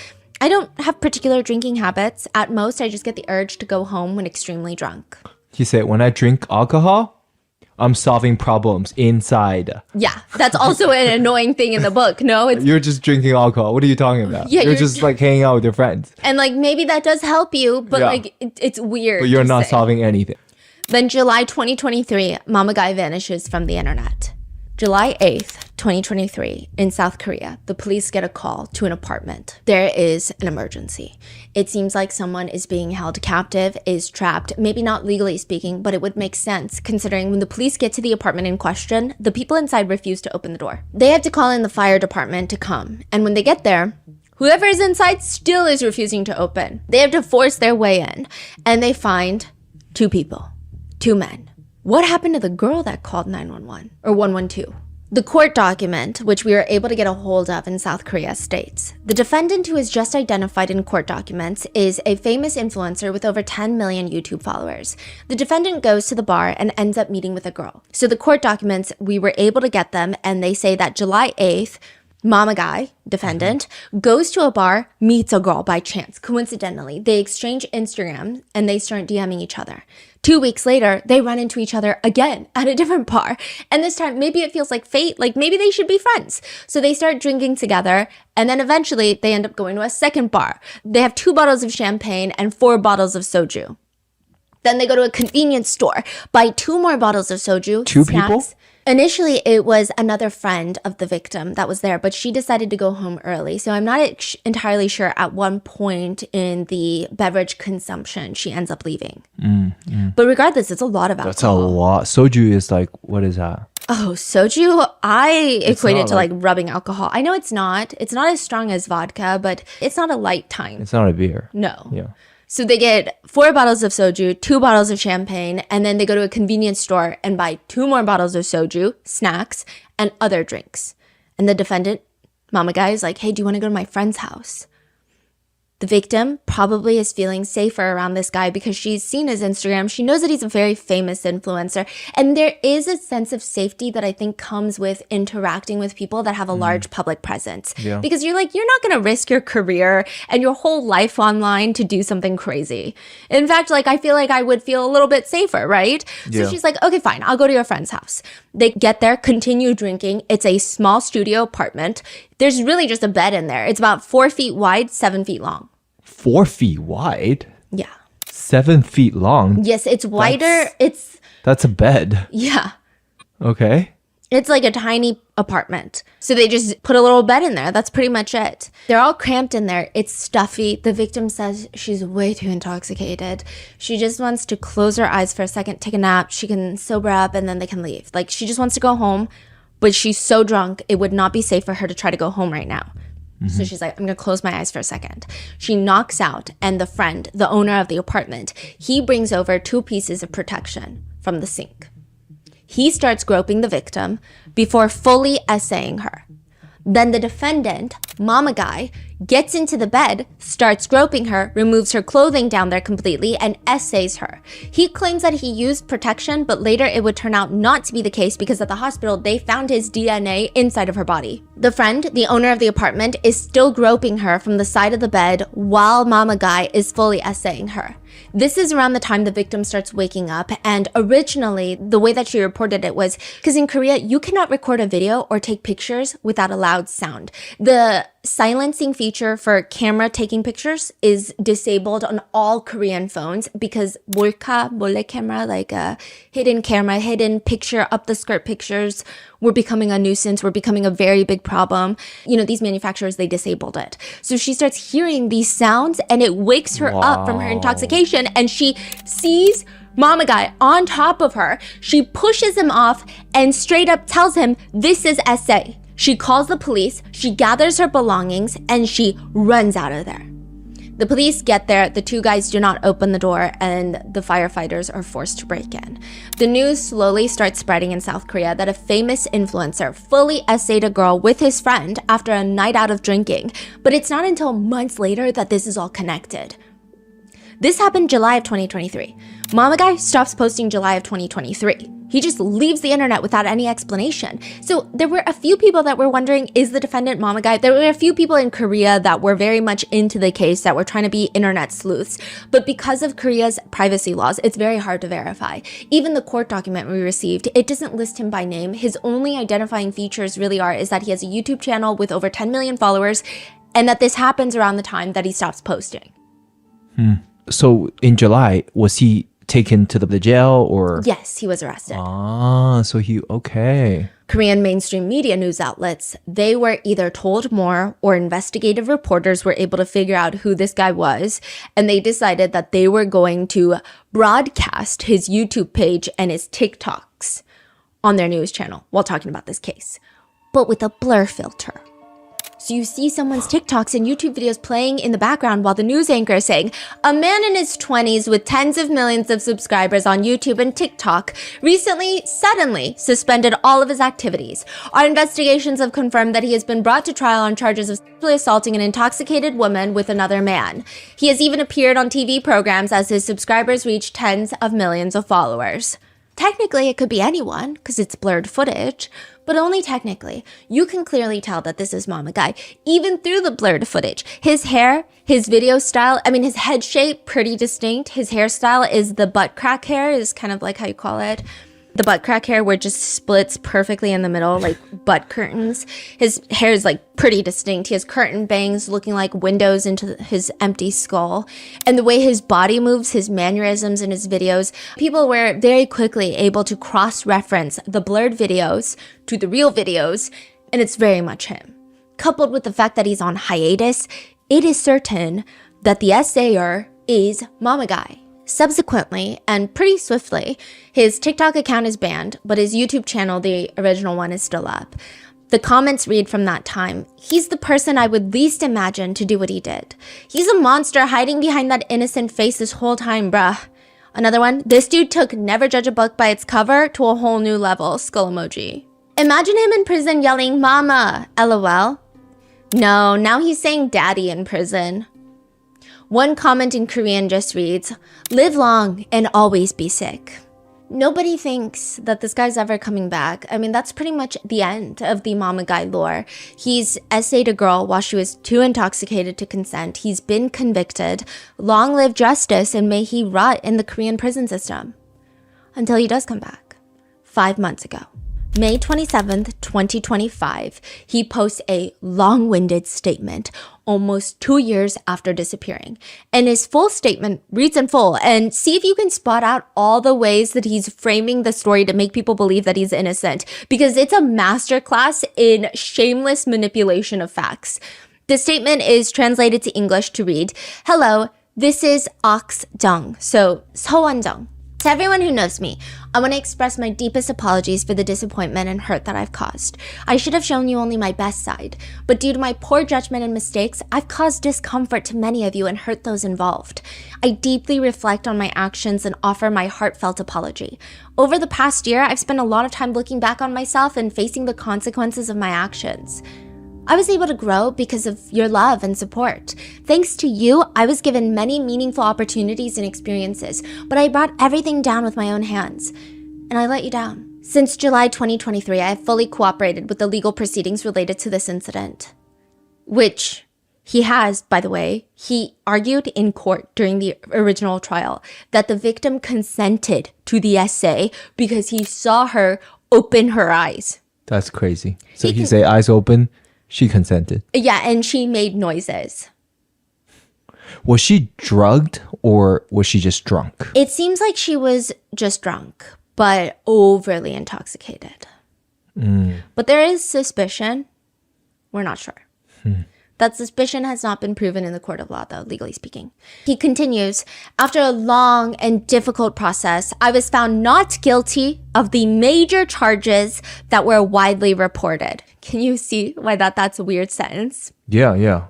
I don't have particular drinking habits. At most, I just get the urge to go home when extremely drunk. He said, when I drink alcohol, I'm solving problems inside. Yeah, that's also an annoying thing in the book. No, it's You're just drinking alcohol. What are you talking about? Yeah, you're you're just like hanging out with your friends. and like maybe that does help you, but Yeah. like it's weird. But you're to not say. solving anything. Then July 2023, Mama Guy vanishes from the internet. July 8th, 2023, in South Korea, the police get a call to an apartment. There is an emergency. It seems like someone is being held captive, is trapped, maybe not legally speaking, but it would make sense considering when the police get to the apartment in question, the people inside refuse to open the door. They have to call in the fire department to come, and when they get there, whoever is inside still is refusing to open. They have to force their way in, and they find two people, two men. What happened to the girl that called 911 or 112? The court document, which we were able to get a hold of in South Korea, states, the defendant who is just identified in court documents is a famous influencer with over 10 million YouTube followers. The defendant goes to the bar and ends up meeting with a girl. So the court documents, we were able to get them, and they say that July 8th, Mama Guy, defendant, goes to a bar, meets a girl by chance. Coincidentally, they exchange Instagram and they start DMing each other. 2 weeks later, they run into each other again at a different bar. And this time, maybe it feels like fate, like maybe they should be friends. So they start drinking together, and then eventually they end up going to a second bar. They have 2 bottles of champagne and 4 bottles of soju. Then they go to a convenience store, buy 2 more bottles of soju. Two people? Initially, it was another friend of the victim that was there, but she decided to go home early. So I'm not entirely sure at one point in the beverage consumption she ends up leaving. But regardless, it's a lot of alcohol. That's a lot. Soju is like, what is that? Oh, soju, I equate it not to like rubbing alcohol. I know it's not. It's not as strong as vodka, but it's not a light time. It's not a beer. No. Yeah. So they get 4 bottles of soju, 2 bottles of champagne, and then they go to a convenience store and buy 2 more bottles of soju, snacks, and other drinks. And the defendant, Mama Guy, is like, hey, do you want to go to my friend's house? The victim probably is feeling safer around this guy because she's seen his Instagram. She knows that he's a very famous influencer. And there is a sense of safety that I think comes with interacting with people that have a large public presence. Yeah. Because you're like, you're not going to risk your career and your whole life online to do something crazy. In fact, like, I feel like I would feel a little bit safer, right? Yeah. So she's like, okay, fine, I'll go to your friend's house. They get there, continue drinking. It's a small studio apartment. There's really just a bed in there. It's about 4 feet wide, 7 feet long. 4 feet wide, Yeah. 7 feet long. Yes, it's wider. That's a bed. Yeah. Okay. It's like a tiny apartment. So they just put a little bed in there. That's pretty much it. They're all cramped in there. It's stuffy. The victim says she's way too intoxicated. She just wants to close her eyes for a second, take a nap. She can sober up and then they can leave. Like, she just wants to go home, but she's so drunk, it would not be safe for her to try to go home right now. So she's like, I'm going to close my eyes for a second. She knocks out, and the friend, the owner of the apartment, he brings over 2 pieces of protection from the sink. He starts groping the victim before fully essaying her. Then the defendant, Mama Guy, gets into the bed, starts groping her, removes her clothing down there completely, and essays her. He claims that he used protection, but later it would turn out not to be the case because at the hospital, they found his DNA inside of her body. The friend, the owner of the apartment, is still groping her from the side of the bed while Mama Guy is fully essaying her. This is around the time the victim starts waking up, and originally, the way that she reported it was, because in Korea, you cannot record a video or take pictures without a loud sound. The silencing feature for camera taking pictures is disabled on all Korean phones because 몰래 camera, like a hidden camera, hidden picture, up the skirt pictures, were becoming a nuisance, were becoming a very big problem. You know, these manufacturers, they disabled it. So she starts hearing these sounds and it wakes her up from her intoxication, and she sees Mama Guy on top of her. She pushes him off and straight up tells him, this is SA. She calls the police, she gathers her belongings, and she runs out of there. The police get there, the 2 guys do not open the door, and the firefighters are forced to break in. The news slowly starts spreading in South Korea that a famous influencer fully essayed a girl with his friend after a night out of drinking, but it's not until months later that this is all connected. This happened July of 2023. Mama Guy stops posting July of 2023. He just leaves the internet without any explanation. So there were a few people that were wondering, is the defendant Mama Guy? There were a few people in Korea that were very much into the case that were trying to be internet sleuths. But because of Korea's privacy laws, it's very hard to verify. Even the court document we received, it doesn't list him by name. His only identifying features really is that he has a YouTube channel with over 10 million followers, and that this happens around the time that he stops posting. So in July, was he taken to the jail or? Yes, he was arrested. So okay. Korean mainstream media news outlets, they were either told more or investigative reporters were able to figure out who this guy was, and they decided that they were going to broadcast his YouTube page and his TikToks on their news channel while talking about this case, but with a blur filter. So you see someone's TikToks and YouTube videos playing in the background while the news anchor is saying, a man in his 20s with tens of millions of subscribers on YouTube and TikTok recently, suddenly suspended all of his activities. Our investigations have confirmed that he has been brought to trial on charges of sexually assaulting an intoxicated woman with another man. He has even appeared on TV programs as his subscribers reach tens of millions of followers. Technically, it could be anyone because it's blurred footage, but only technically. You can clearly tell that this is Mama Guy, even through the blurred footage. His hair, his video style, his head shape, pretty distinct. His hairstyle is the butt crack hair, is kind of like how you call it. The butt crack hair where it just splits perfectly in the middle, like butt curtains. His hair is like pretty distinct. He has curtain bangs looking like windows into his empty skull. And the way his body moves, his mannerisms in his videos, people were very quickly able to cross-reference the blurred videos to the real videos, and it's very much him. Coupled with the fact that he's on hiatus, it is certain that the essayer is Mama Guy. Subsequently, and pretty swiftly, his TikTok account is banned, but his YouTube channel, the original one, is still up. The comments read from that time, he's the person I would least imagine to do what he did. He's a monster hiding behind that innocent face this whole time, bruh. Another one, this dude took never judge a book by its cover to a whole new level, skull emoji. Imagine him in prison yelling, mama, lol. No, now he's saying daddy in prison. One comment in Korean just reads, live long and always be sick. Nobody thinks that this guy's ever coming back. That's pretty much the end of the Mama Guy lore. He's essayed a girl while she was too intoxicated to consent. He's been convicted. Long live justice, and may he rot in the Korean prison system. Until he does come back. 5 months ago. May 27th, 2025, he posts a long-winded statement almost 2 years after disappearing. And his full statement reads in full, and see if you can spot out all the ways that he's framing the story to make people believe that he's innocent, because it's a masterclass in shameless manipulation of facts. The statement is translated to English to read, hello, this is Ox Jung, so Seowon Jung. To everyone who knows me, I want to express my deepest apologies for the disappointment and hurt that I've caused. I should have shown you only my best side, but due to my poor judgment and mistakes, I've caused discomfort to many of you and hurt those involved. I deeply reflect on my actions and offer my heartfelt apology. Over the past year, I've spent a lot of time looking back on myself and facing the consequences of my actions. I was able to grow because of your love and support. Thanks to you, I was given many meaningful opportunities and experiences, but I brought everything down with my own hands, and I let you down. Since July 2023, I have fully cooperated with the legal proceedings related to this incident, which he has, by the way. He argued in court during the original trial that the victim consented to the essay because he saw her open her eyes. That's crazy. So he say eyes open. She consented. Yeah, and she made noises. Was she drugged or was she just drunk? It seems like she was just drunk, but overly intoxicated. But there is suspicion. We're not sure. That suspicion has not been proven in the court of law, though, legally speaking. He continues, after a long and difficult process, I was found not guilty of the major charges that were widely reported. Can you see why that's a weird sentence? Yeah.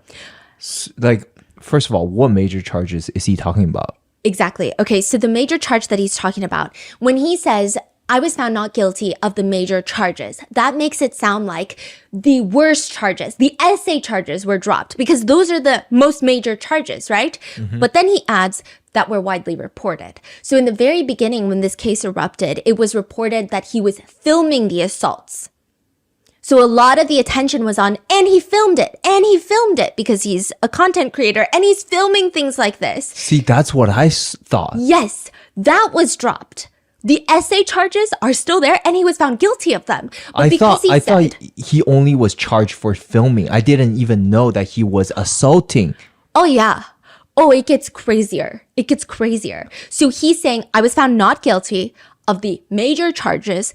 First of all, what major charges is he talking about? Exactly. Okay, so the major charge that he's talking about, when he says I was found not guilty of the major charges. That makes it sound like the worst charges, the essay charges were dropped because those are the most major charges, right? But then he adds that were widely reported. So in the very beginning, when this case erupted, it was reported that he was filming the assaults. So a lot of the attention was on, and he filmed it because he's a content creator and he's filming things like this. See, that's what I thought. Yes, that was dropped. The essay charges are still there, and he was found guilty of them. But I thought he only was charged for filming. I didn't even know that he was assaulting. Oh, yeah. Oh, it gets crazier. It gets crazier. So he's saying, I was found not guilty of the major charges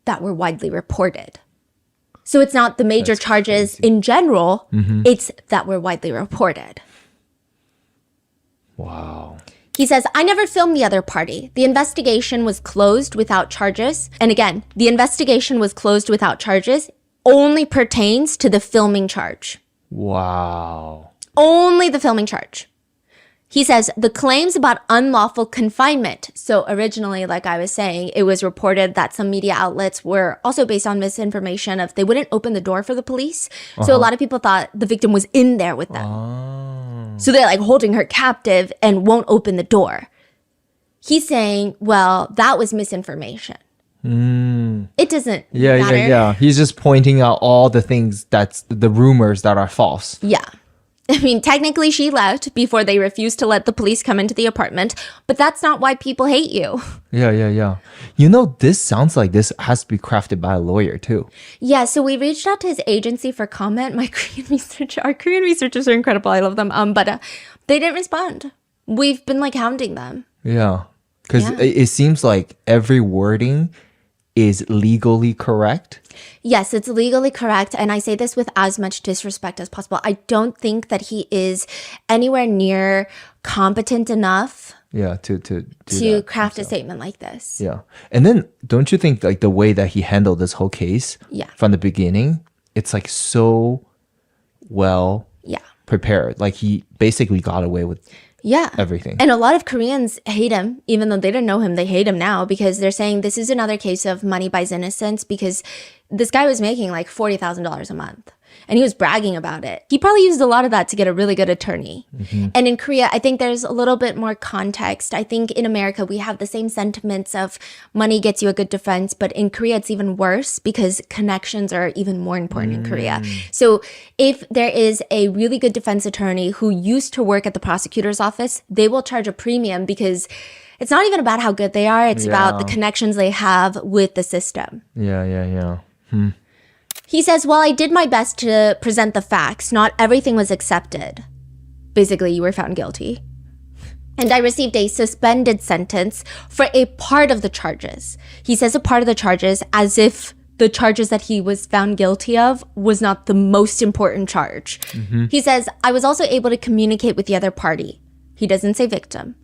that were widely reported. So it's not the major charges in general, it's that were widely reported. Wow. He says, I never filmed the other party. The investigation was closed without charges. And again, the investigation was closed without charges only pertains to the filming charge. Wow. Only the filming charge. He says, the claims about unlawful confinement. So originally, like I was saying, it was reported that some media outlets were also based on misinformation of they wouldn't open the door for the police. So a lot of people thought the victim was in there with them. So they're like holding her captive and won't open the door. He's saying, well, that was misinformation. It doesn't matter. Yeah. He's just pointing out all the things that's the rumors that are false. Yeah. I mean, technically she left before they refused to let the police come into the apartment, but that's not why people hate you. Yeah. You know, this sounds like this has to be crafted by a lawyer too. Yeah, so we reached out to his agency for comment. Our Korean researchers are incredible. I love them. But they didn't respond. We've been like hounding them. Yeah. Because it seems like every wording is legally correct. Yes, it's legally correct. And I say this with as much disrespect as possible. I don't think that he is anywhere near competent enough to craft a statement like this. Yeah. And then don't you think like the way that he handled this whole case from the beginning, it's like so well prepared. Like he basically got away with everything. And a lot of Koreans hate him, even though they didn't know him. They hate him now because they're saying this is another case of money buys innocence because this guy was making like $40,000 a month. And he was bragging about it. He probably used a lot of that to get a really good attorney. And in Korea, I think there's a little bit more context. I think in America, we have the same sentiments of money gets you a good defense. But in Korea, it's even worse because connections are even more important in Korea. So if there is a really good defense attorney who used to work at the prosecutor's office, they will charge a premium because it's not even about how good they are. It's about the connections they have with the system. Yeah. He says, well, I did my best to present the facts. Not everything was accepted. Basically, you were found guilty. And I received a suspended sentence for a part of the charges. He says a part of the charges as if the charges that he was found guilty of was not the most important charge. He says, I was also able to communicate with the other party. He doesn't say victim.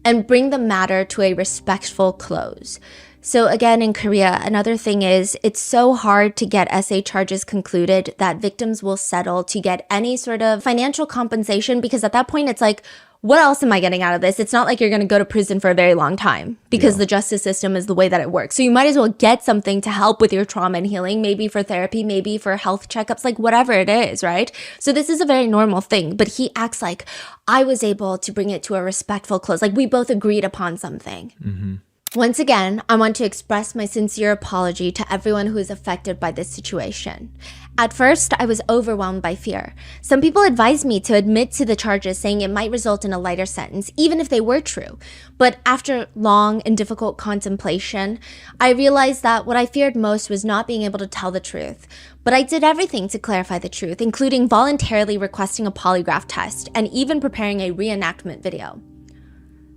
And bring the matter to a respectful close. So again, in Korea, another thing is it's so hard to get essay charges concluded that victims will settle to get any sort of financial compensation because at that point it's like, what else am I getting out of this? It's not like you're going to go to prison for a very long time because the justice system is the way that it works. So you might as well get something to help with your trauma and healing, maybe for therapy, maybe for health checkups, like whatever it is, right? So this is a very normal thing, but he acts like I was able to bring it to a respectful close. Like we both agreed upon something. Once again, I want to express my sincere apology to everyone who is affected by this situation. At first, I was overwhelmed by fear. Some people advised me to admit to the charges, saying it might result in a lighter sentence, even if they were true. But after long and difficult contemplation, I realized that what I feared most was not being able to tell the truth. But I did everything to clarify the truth, including voluntarily requesting a polygraph test and even preparing a reenactment video.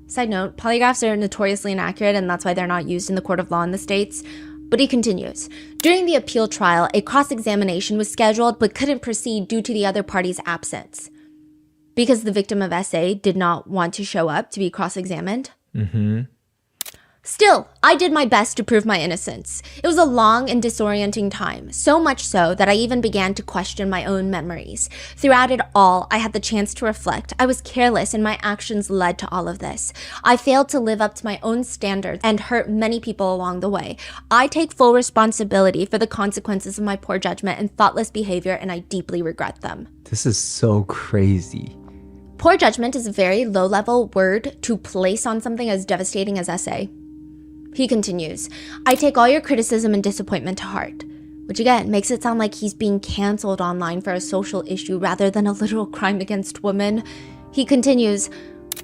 Side note, polygraphs are notoriously inaccurate and that's why they're not used in the court of law in the States. But he continues. During the appeal trial, a cross-examination was scheduled but couldn't proceed due to the other party's absence. Because the victim of SA did not want to show up to be cross-examined. Still, I did my best to prove my innocence. It was a long and disorienting time, so much so that I even began to question my own memories. Throughout it all, I had the chance to reflect. I was careless and my actions led to all of this. I failed to live up to my own standards and hurt many people along the way. I take full responsibility for the consequences of my poor judgment and thoughtless behavior, and I deeply regret them. This is so crazy. Poor judgment is a very low-level word to place on something as devastating as essay. He continues, I take all your criticism and disappointment to heart, which again makes it sound like he's being canceled online for a social issue rather than a literal crime against women. He continues,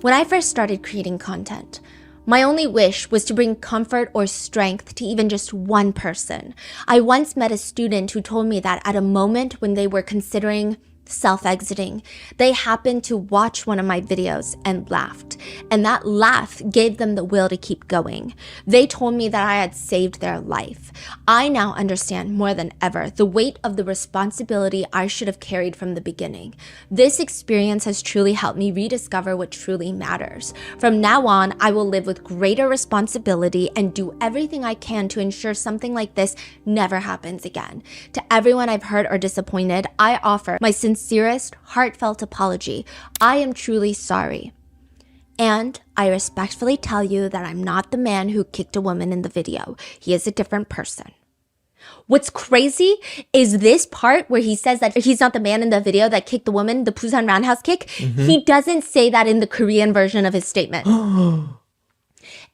when I first started creating content, my only wish was to bring comfort or strength to even just one person. I once met a student who told me that at a moment when they were considering self-exiting, they happened to watch one of my videos and laughed, and that laugh gave them the will to keep going. They told me that I had saved their life. I now understand more than ever the weight of the responsibility I should have carried from the beginning. This experience has truly helped me rediscover what truly matters. From now on, I will live with greater responsibility and do everything I can to ensure something like this never happens again. To everyone I've hurt or disappointed, I offer my sincerest, heartfelt apology. I am truly sorry. And I respectfully tell you that I'm not the man who kicked a woman in the video. He is a different person. What's crazy is this part where he says that he's not the man in the video that kicked the woman, the Busan roundhouse kick. He doesn't say that in the Korean version of his statement.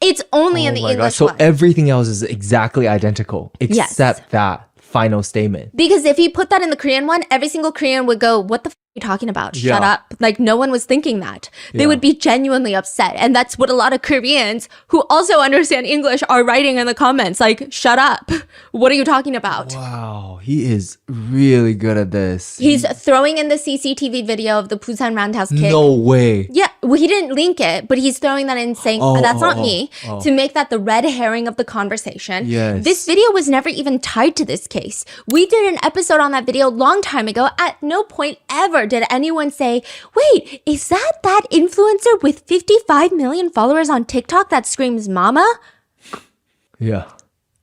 It's only in the English one. So everything else is exactly identical except that final statement. Because if he put that in the Korean one, every single Korean would go, what the f are you talking about? Shut up. Like, no one was thinking that. They would be genuinely upset. And that's what a lot of Koreans who also understand English are writing in the comments. Like, shut up. What are you talking about? Wow, he is really good at this. He's throwing in the CCTV video of the Busan roundhouse kick. No way. Yeah, well, he didn't link it, but he's throwing that in saying, that's not me, to make that the red herring of the conversation. Yes. This video was never even tied to this case. We did an episode on that video a long time ago. At no point ever did anyone say, wait, is that influencer with 55 million followers on TikTok that screams mama? Yeah.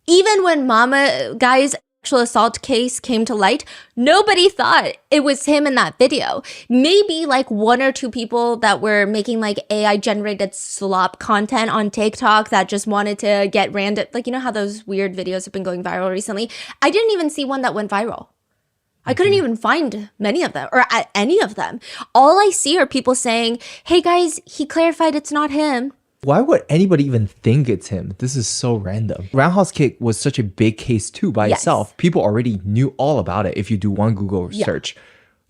Even when Mama Guy's sexual assault case came to light, nobody thought it was him in that video. Maybe like one or two people that were making like AI generated slop content on TikTok that just wanted to get random, like, you know how those weird videos have been going viral recently? I didn't even see one that went viral. I couldn't even find many of them or any of them. All I see are people saying, hey guys, he clarified it's not him. Why would anybody even think it's him? This is so random. Roundhouse kick was such a big case too by itself. People already knew all about it if you do one Google search.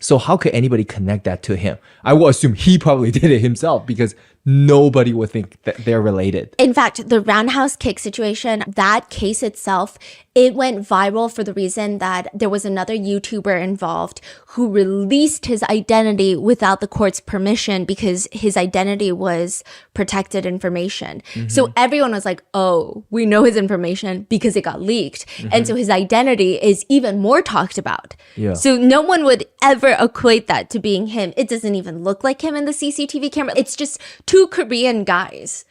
So how could anybody connect that to him? I will assume he probably did it himself because nobody would think that they're related. In fact, the roundhouse kick situation, that case itself, it went viral for the reason that there was another YouTuber involved who released his identity without the court's permission because his identity was protected information. So everyone was like, oh, we know his information because it got leaked. And so his identity is even more talked about. So no one would ever equate that to being him. It doesn't even look like him in the CCTV camera. It's just two Korean guys.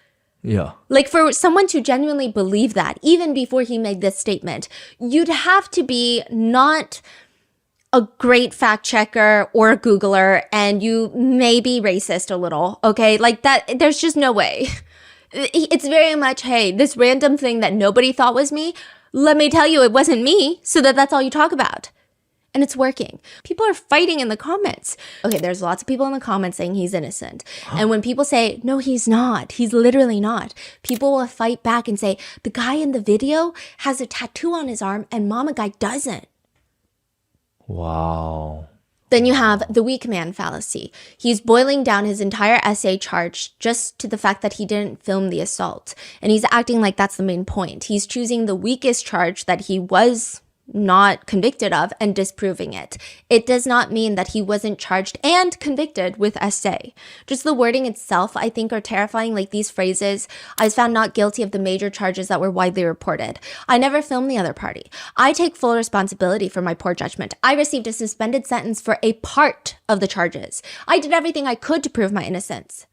Like for someone to genuinely believe that, even before he made this statement, you'd have to be not a great fact checker or a Googler, and you may be racist a little, okay? Like that, there's just no way. It's very much, hey, this random thing that nobody thought was me, let me tell you it wasn't me, so that's all you talk about. And it's working. People are fighting in the comments. Okay, there's lots of people in the comments saying he's innocent. And when people say, no, he's not, he's literally not, people will fight back and say, the guy in the video has a tattoo on his arm and Mama Guy doesn't. Wow. Then you have the weak man fallacy. He's boiling down his entire essay charge just to the fact that he didn't film the assault. And he's acting like that's the main point. He's choosing the weakest charge that he was not convicted of and disproving it. It does not mean that he wasn't charged and convicted with essay. Just the wording itself, I think, are terrifying. Like these phrases, I was found not guilty of the major charges that were widely reported. I never filmed the other party. I take full responsibility for my poor judgment. I received a suspended sentence for a part of the charges. I did everything I could to prove my innocence.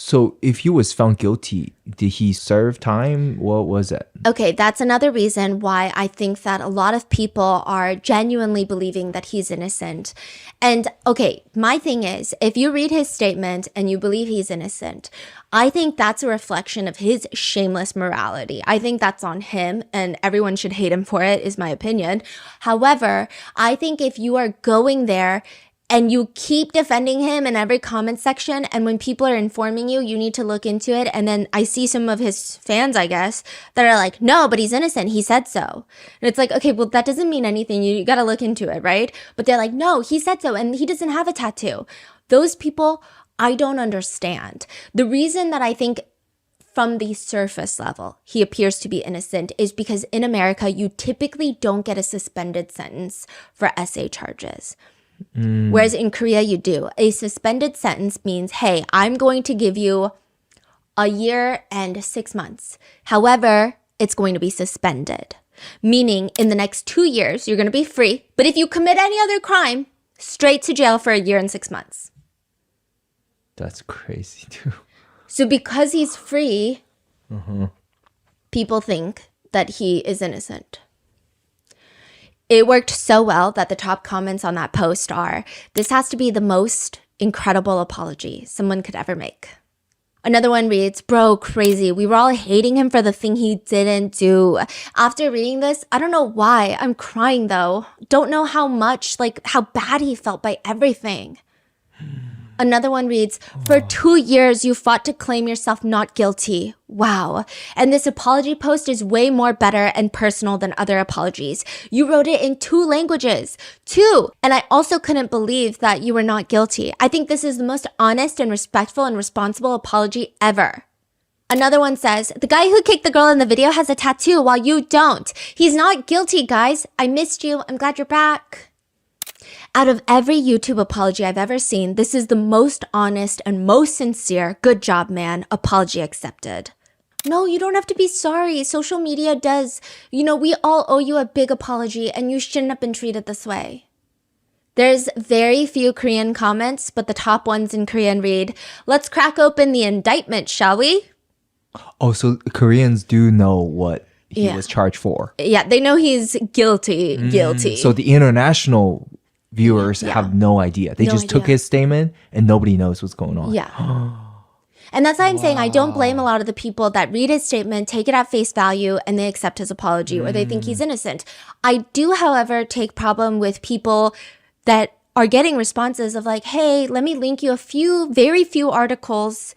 So if he was found guilty, did he serve time? What was it? Okay, that's another reason why I think that a lot of people are genuinely believing that he's innocent. And okay, my thing is, if you read his statement and you believe he's innocent, I think that's a reflection of his shameless morality. I think that's on him and everyone should hate him for it, is my opinion. However, I think if you are going there and you keep defending him in every comment section, and when people are informing you, you need to look into it. And then I see some of his fans, I guess, that are like, no, but he's innocent. He said so. And it's like, okay, well, that doesn't mean anything. You got to look into it, right? But they're like, no, he said so. And he doesn't have a tattoo. Those people, I don't understand. The reason that I think from the surface level, he appears to be innocent is because in America, you typically don't get a suspended sentence for SA charges. Whereas in Korea, you do. A suspended sentence means, hey, I'm going to give you a year and 6 months. However, it's going to be suspended. Meaning in the next 2 years, you're going to be free. But if you commit any other crime, straight to jail for a year and 6 months. That's crazy too. So because he's free, people think that he is innocent. It worked so well that the top comments on that post are, this has to be the most incredible apology someone could ever make. Another one reads, bro, crazy. We were all hating him for the thing he didn't do. After reading this, I don't know why. I'm crying though. Don't know how much, like how bad he felt by everything. Another one reads, for 2 years, you fought to claim yourself not guilty. Wow. And this apology post is way more better and personal than other apologies. You wrote it in 2 languages. 2. And I also couldn't believe that you were not guilty. I think this is the most honest and respectful and responsible apology ever. Another one says, the guy who kicked the girl in the video has a tattoo while you don't. He's not guilty, guys. I missed you. I'm glad you're back. Out of every YouTube apology I've ever seen, this is the most honest and most sincere, good job, man, apology accepted. No, you don't have to be sorry. Social media does. You know, we all owe you a big apology and you shouldn't have been treated this way. There's very few Korean comments, but the top ones in Korean read, let's crack open the indictment, shall we? Oh, so Koreans do know what he was charged for. Yeah, they know he's guilty. So the international viewers have no idea. They just took his statement and nobody knows what's going on. Yeah. And that's why I'm saying I don't blame a lot of the people that read his statement, take it at face value, and they accept his apology or they think he's innocent. I do, however, take problem with people that are getting responses of like, hey, let me link you very few articles,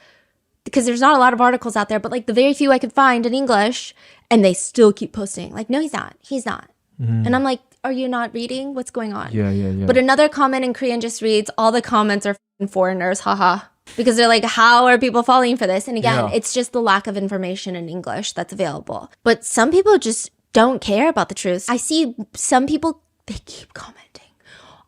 because there's not a lot of articles out there, but like the very few I could find in English, and they still keep posting. Like, no, he's not. He's not. And I'm like, are you not reading? What's going on? Yeah. But another comment in Korean just reads, all the comments are foreigners, haha. Because they're like, how are people falling for this? And again, it's just the lack of information in English that's available. But some people just don't care about the truth. I see some people, they keep commenting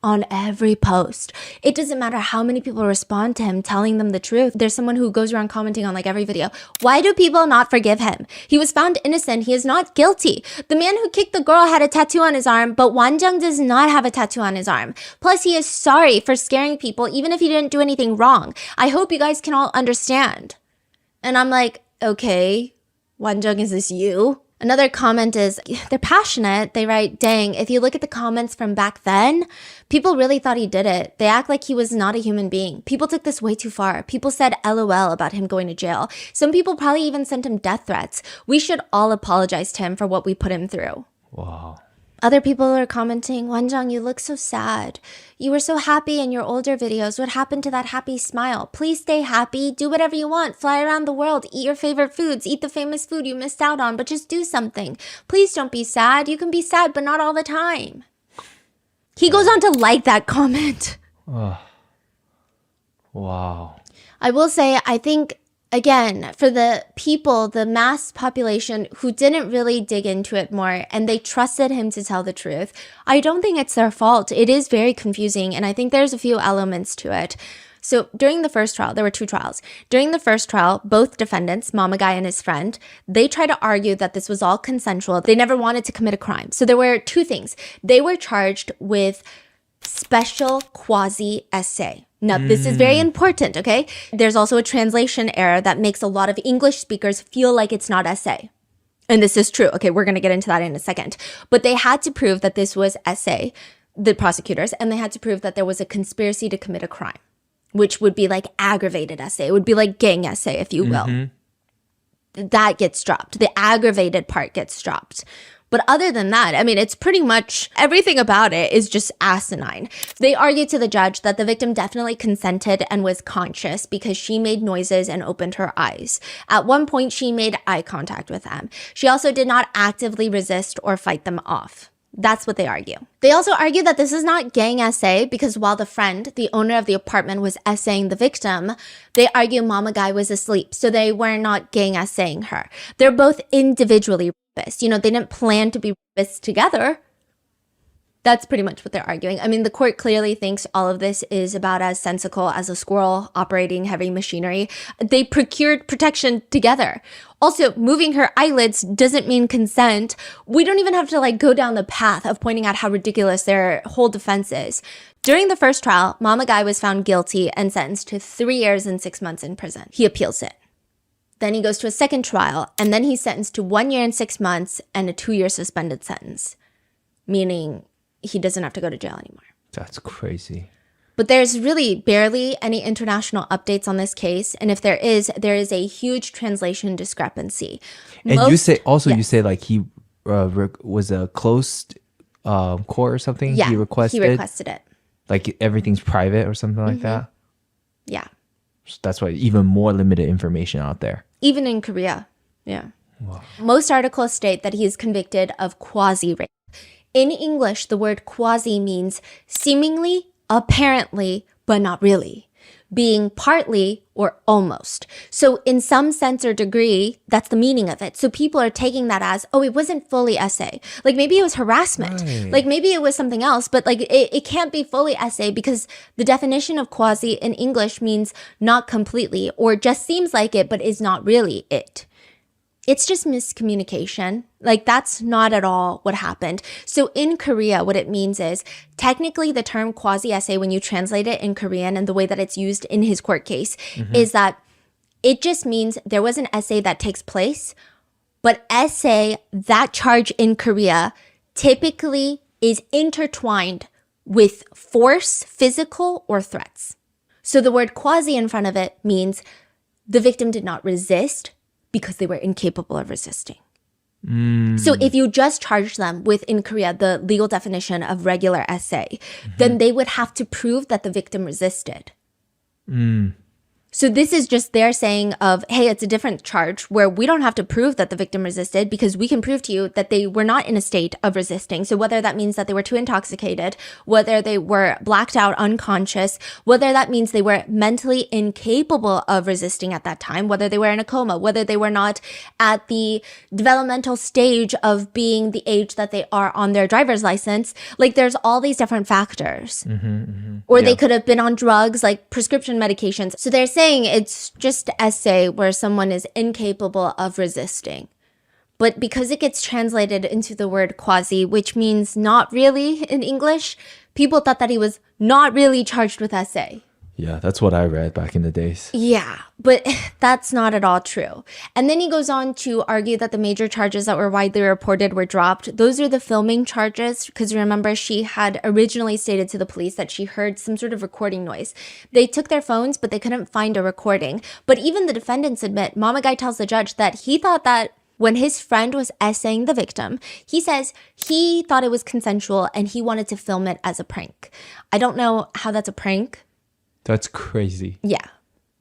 on every post. It doesn't matter how many people respond to him telling them the truth. There's someone who goes around commenting on like every video. Why do people not forgive him? He was found innocent. He is not guilty. The man who kicked the girl had a tattoo on his arm, but Wanjung does not have a tattoo on his arm. Plus, he is sorry for scaring people, even if he didn't do anything wrong. I hope you guys can all understand. And I'm like, okay, Wanjung, is this you? Another comment is, they're passionate. They write, dang, if you look at the comments from back then, people really thought he did it. They act like he was not a human being. People took this way too far. People said LOL about him going to jail. Some people probably even sent him death threats. We should all apologize to him for what we put him through. Wow. Other people are commenting, Wanjung, you look so sad. You were so happy in your older videos. What happened to that happy smile? Please stay happy. Do whatever you want. Fly around the world. Eat your favorite foods. Eat the famous food you missed out on, but just do something. Please don't be sad. You can be sad, but not all the time. He goes on to like that comment. Wow. I will say, I think, again, for the people, the mass population who didn't really dig into it more and they trusted him to tell the truth, I don't think it's their fault. It is very confusing, and I think there's a few elements to it. So during the first trial, there were 2 trials. During the first trial, both defendants, Mama Guy and his friend, they tried to argue that this was all consensual. They never wanted to commit a crime. So there were 2 things. They were charged with special quasi-essay. Now, this is very important, okay? There's also a translation error that makes a lot of English speakers feel like it's not essay. And this is true. Okay, we're going to get into that in a second. But they had to prove that this was essay, the prosecutors, and they had to prove that there was a conspiracy to commit a crime, which would be like aggravated essay. It would be like gang essay, if you will. That gets dropped. The aggravated part gets dropped. But other than that, I mean, it's pretty much everything about it is just asinine. They argued to the judge that the victim definitely consented and was conscious because she made noises and opened her eyes. At one point, she made eye contact with them. She also did not actively resist or fight them off. That's what they argue. They also argue that this is not gang essay because while the friend, the owner of the apartment, was essaying the victim, they argue Mama Guy was asleep, so they were not gang essaying her. They're both individually rapists. You know, they didn't plan to be rapists together. That's pretty much what they're arguing. I mean, the court clearly thinks all of this is about as sensical as a squirrel operating heavy machinery. They procured protection together. Also, moving her eyelids doesn't mean consent. We don't even have to go down the path of pointing out how ridiculous their whole defense is. During the first trial, Mama Guy was found guilty and sentenced to 3 years and 6 months in prison. He appeals it. Then he goes to a second trial, and then he's sentenced to 1 year and 6 months and a 2-year suspended sentence, meaning he doesn't have to go to jail anymore. That's crazy. But there's really barely any international updates on this case. And if there is a huge translation discrepancy. And you say he was a closed court or something? Yeah, he requested it. Like everything's private or something like that? Yeah. So that's why even more limited information out there. Even in Korea. Yeah. Wow. Most articles state that he is convicted of quasi-rape. In English, the word quasi means seemingly, apparently, but not really, being partly or almost. So in some sense or degree, that's the meaning of it. So people are taking that as, oh, it wasn't fully essay. Like maybe it was harassment. Right. Like maybe it was something else, but it can't be fully essay because the definition of quasi in English means not completely or just seems like it, but is not really it. It's just miscommunication. That's not at all what happened. So in Korea, what it means is technically the term quasi-essay, when you translate it in Korean and the way that it's used in his court case, is that it just means there was an essay that takes place, but essay, that charge in Korea, typically is intertwined with force, physical, or threats. So the word quasi in front of it means the victim did not resist, because they were incapable of resisting. So if you just charge them with, in Korea, the legal definition of regular essay, then they would have to prove that the victim resisted. So this is just their saying of, hey, it's a different charge where we don't have to prove that the victim resisted because we can prove to you that they were not in a state of resisting. So whether that means that they were too intoxicated, whether they were blacked out, unconscious, whether that means they were mentally incapable of resisting at that time, whether they were in a coma, whether they were not at the developmental stage of being the age that they are on their driver's license. There's all these different factors. Or they could have been on drugs, like prescription medications. So they're saying it's just essay where someone is incapable of resisting. But because it gets translated into the word quasi, which means not really in English, people thought that he was not really charged with essay. Yeah, that's what I read back in the days. Yeah, but that's not at all true. And then he goes on to argue that the major charges that were widely reported were dropped. Those are the filming charges, because remember, she had originally stated to the police that she heard some sort of recording noise. They took their phones, but they couldn't find a recording. But even the defendants admit, Mama Guy tells the judge that he thought that when his friend was essaying the victim, he says he thought it was consensual and he wanted to film it as a prank. I don't know how that's a prank. That's crazy. Yeah.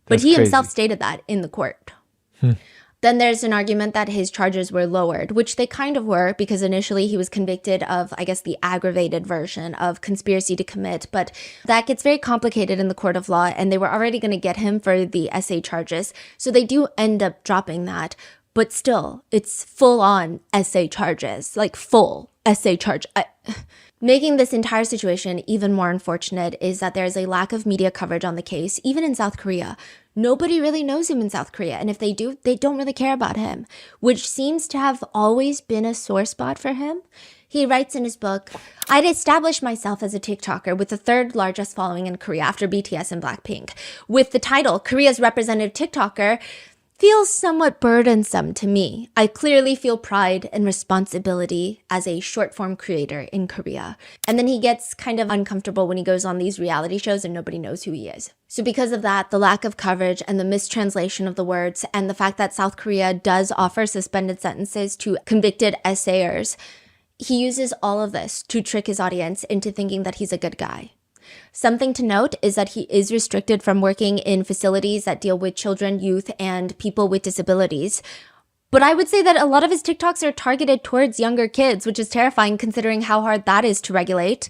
But he himself stated that in the court. Then there's an argument that his charges were lowered, which they kind of were because initially he was convicted of, I guess, the aggravated version of conspiracy to commit. But that gets very complicated in the court of law, and they were already going to get him for the essay charges. So they do end up dropping that. But still, it's full-on essay charges, full essay charge. Making this entire situation even more unfortunate is that there's a lack of media coverage on the case, even in South Korea. Nobody really knows him in South Korea, and if they do, they don't really care about him, which seems to have always been a sore spot for him. He writes in his book, I'd established myself as a TikToker with the third largest following in Korea after BTS and Blackpink. With the title, Korea's representative TikToker, feels somewhat burdensome to me. I clearly feel pride and responsibility as a short-form creator in Korea. And then he gets kind of uncomfortable when he goes on these reality shows and nobody knows who he is. So because of that, the lack of coverage and the mistranslation of the words and the fact that South Korea does offer suspended sentences to convicted essayers, he uses all of this to trick his audience into thinking that he's a good guy. Something to note is that he is restricted from working in facilities that deal with children, youth, and people with disabilities. But I would say that a lot of his TikToks are targeted towards younger kids, which is terrifying considering how hard that is to regulate.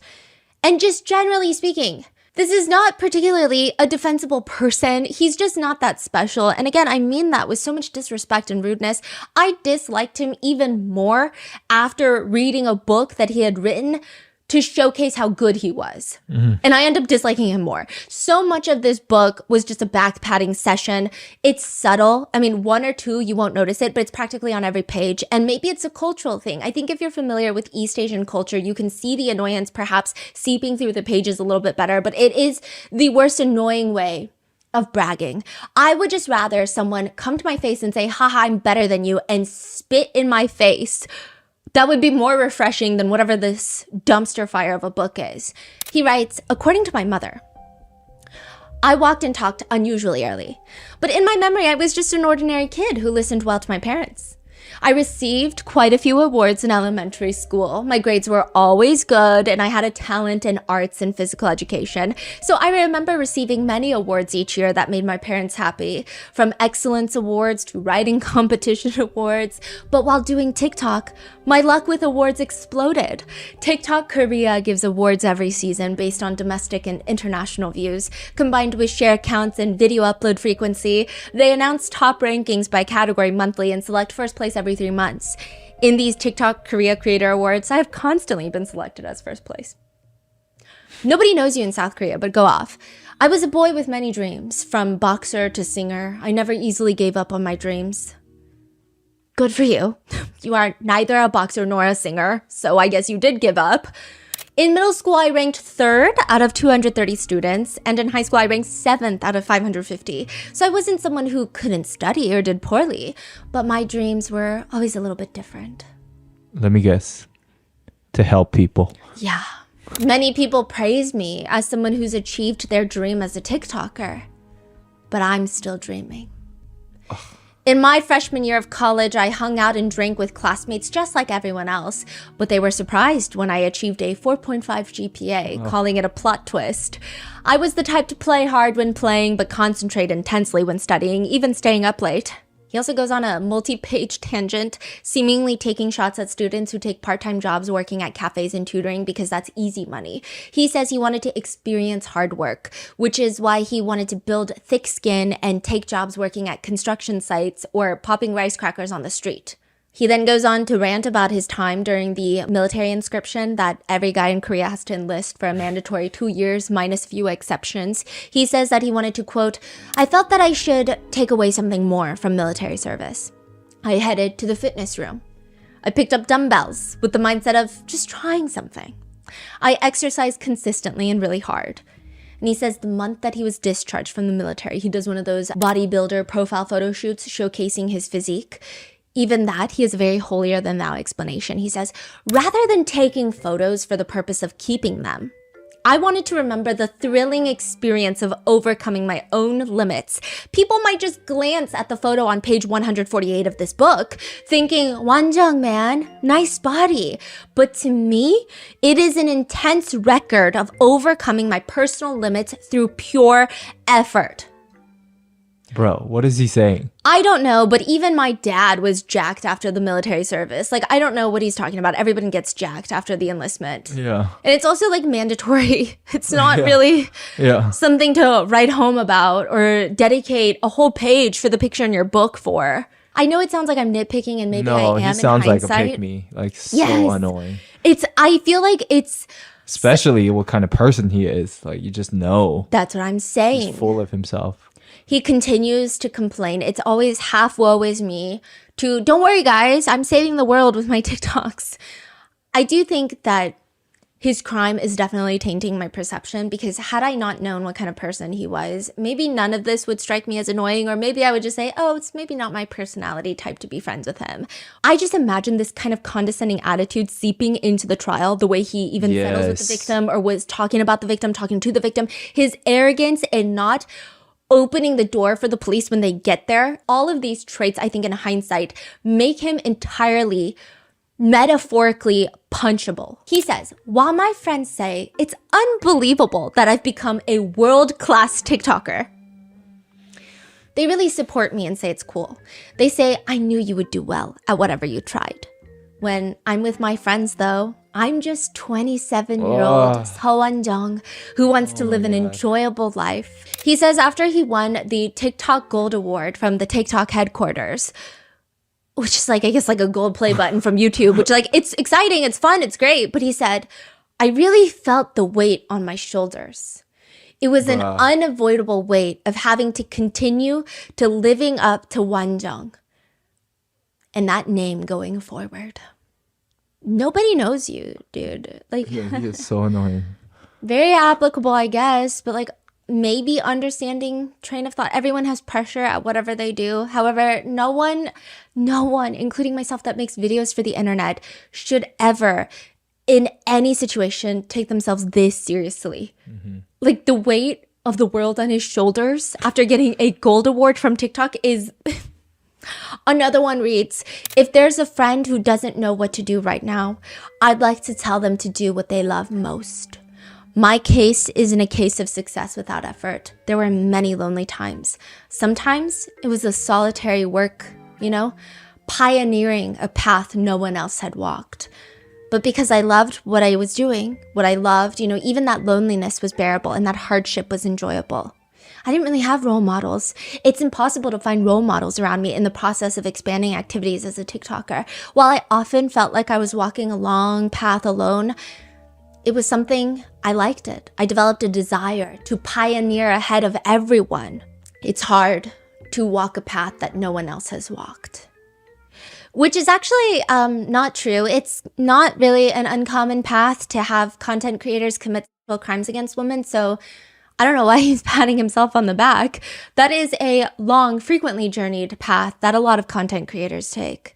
And just generally speaking, this is not particularly a defensible person. He's just not that special. And again, I mean that with so much disrespect and rudeness. I disliked him even more after reading a book that he had written to showcase how good he was. Mm-hmm. And I end up disliking him more. So much of this book was just a back-patting session. It's subtle. I mean, one or two, you won't notice it, but it's practically on every page. And maybe it's a cultural thing. I think if you're familiar with East Asian culture, you can see the annoyance perhaps seeping through the pages a little bit better, but it is the worst annoying way of bragging. I would just rather someone come to my face and say, haha, I'm better than you, and spit in my face. That would be more refreshing than whatever this dumpster fire of a book is. He writes, according to my mother, I walked and talked unusually early, but in my memory, I was just an ordinary kid who listened well to my parents. I received quite a few awards in elementary school. My grades were always good, and I had a talent in arts and physical education. So I remember receiving many awards each year that made my parents happy, from excellence awards to writing competition awards. But while doing TikTok, my luck with awards exploded. TikTok Korea gives awards every season based on domestic and international views, combined with share counts and video upload frequency. They announce top rankings by category monthly and select first place every 3 months. In these TikTok Korea Creator Awards, I have constantly been selected as first place. Nobody knows you in South Korea, but go off. I was a boy with many dreams, from boxer to singer. I never easily gave up on my dreams. Good for you. You are neither a boxer nor a singer, so I guess you did give up. In middle school, I ranked 3rd out of 230 students, and in high school, I ranked 7th out of 550. So I wasn't someone who couldn't study or did poorly, but my dreams were always a little bit different. Let me guess. To help people. Yeah. Many people praise me as someone who's achieved their dream as a TikToker, but I'm still dreaming. Ugh. In my freshman year of college, I hung out and drank with classmates just like everyone else, but they were surprised when I achieved a 4.5 GPA, calling it a plot twist. I was the type to play hard when playing, but concentrate intensely when studying, even staying up late. He also goes on a multi-page tangent, seemingly taking shots at students who take part-time jobs working at cafes and tutoring because that's easy money. He says he wanted to experience hard work, which is why he wanted to build thick skin and take jobs working at construction sites or popping rice crackers on the street. He then goes on to rant about his time during the military conscription that every guy in Korea has to enlist for a mandatory 2 years minus few exceptions. He says that he wanted to, quote, I felt that I should take away something more from military service. I headed to the fitness room. I picked up dumbbells with the mindset of just trying something. I exercised consistently and really hard. And he says the month that he was discharged from the military, he does one of those bodybuilder profile photo shoots showcasing his physique. Even that, he has a very holier-than-thou explanation. He says, rather than taking photos for the purpose of keeping them, I wanted to remember the thrilling experience of overcoming my own limits. People might just glance at the photo on page 148 of this book, thinking, 완전 man, nice body. But to me, it is an intense record of overcoming my personal limits through pure effort. Bro, what is he saying? I don't know, but even my dad was jacked after the military service. Like, I don't know what he's talking about. Everyone gets jacked after the enlistment. Yeah. And it's also like mandatory. It's not really something to write home about or dedicate a whole page for the picture in your book for. I know it sounds like I'm nitpicking, and maybe I am. He sounds in like a hindsight. pick me, like so annoying. I feel like it's especially what kind of person he is. Like you just know. That's what I'm saying. He's full of himself. He continues to complain. It's always half woe is me to don't worry guys, I'm saving the world with my TikToks. I do think that his crime is definitely tainting my perception, because had I not known what kind of person he was, maybe none of this would strike me as annoying, or maybe I would just say, oh, it's maybe not my personality type to be friends with him. I just imagine this kind of condescending attitude seeping into the trial, the way he even settles with the victim or was talking about the victim, talking to the victim, his arrogance and not opening the door for the police when they get there. All of these traits, I think in hindsight, make him entirely metaphorically punchable. He says, while my friends say it's unbelievable that I've become a world-class TikToker, they really support me and say it's cool. They say, I knew you would do well at whatever you tried. When I'm with my friends though, I'm just 27-year-old Seowan Jung who wants to live an enjoyable life. He says after he won the TikTok Gold Award from the TikTok headquarters, which is like, I guess like a gold play button from YouTube, which like, it's exciting, it's fun, it's great. But he said, I really felt the weight on my shoulders. It was an unavoidable weight of having to continue to living up to Wanjung and that name going forward. Nobody knows you, dude. Like, he is so annoying. Very applicable, I guess, but like, maybe understanding train of thought. Everyone has pressure at whatever they do. However, no one, including myself that makes videos for the internet, should ever, in any situation, take themselves this seriously. Like the weight of the world on his shoulders after getting a gold award from TikTok is... Another one reads, if there's a friend who doesn't know what to do right now, I'd like to tell them to do what they love most. My case isn't a case of success without effort. There were many lonely times. Sometimes it was a solitary work, pioneering a path no one else had walked. But because I loved what I was doing, what I loved, even that loneliness was bearable and that hardship was enjoyable. I didn't really have role models. It's impossible to find role models around me in the process of expanding activities as a TikToker. While I often felt like I was walking a long path alone, it was something I liked it. I developed a desire to pioneer ahead of everyone. It's hard to walk a path that no one else has walked. Which is actually not true. It's not really an uncommon path to have content creators commit sexual crimes against women, so I don't know why he's patting himself on the back. That is a long, frequently journeyed path that a lot of content creators take.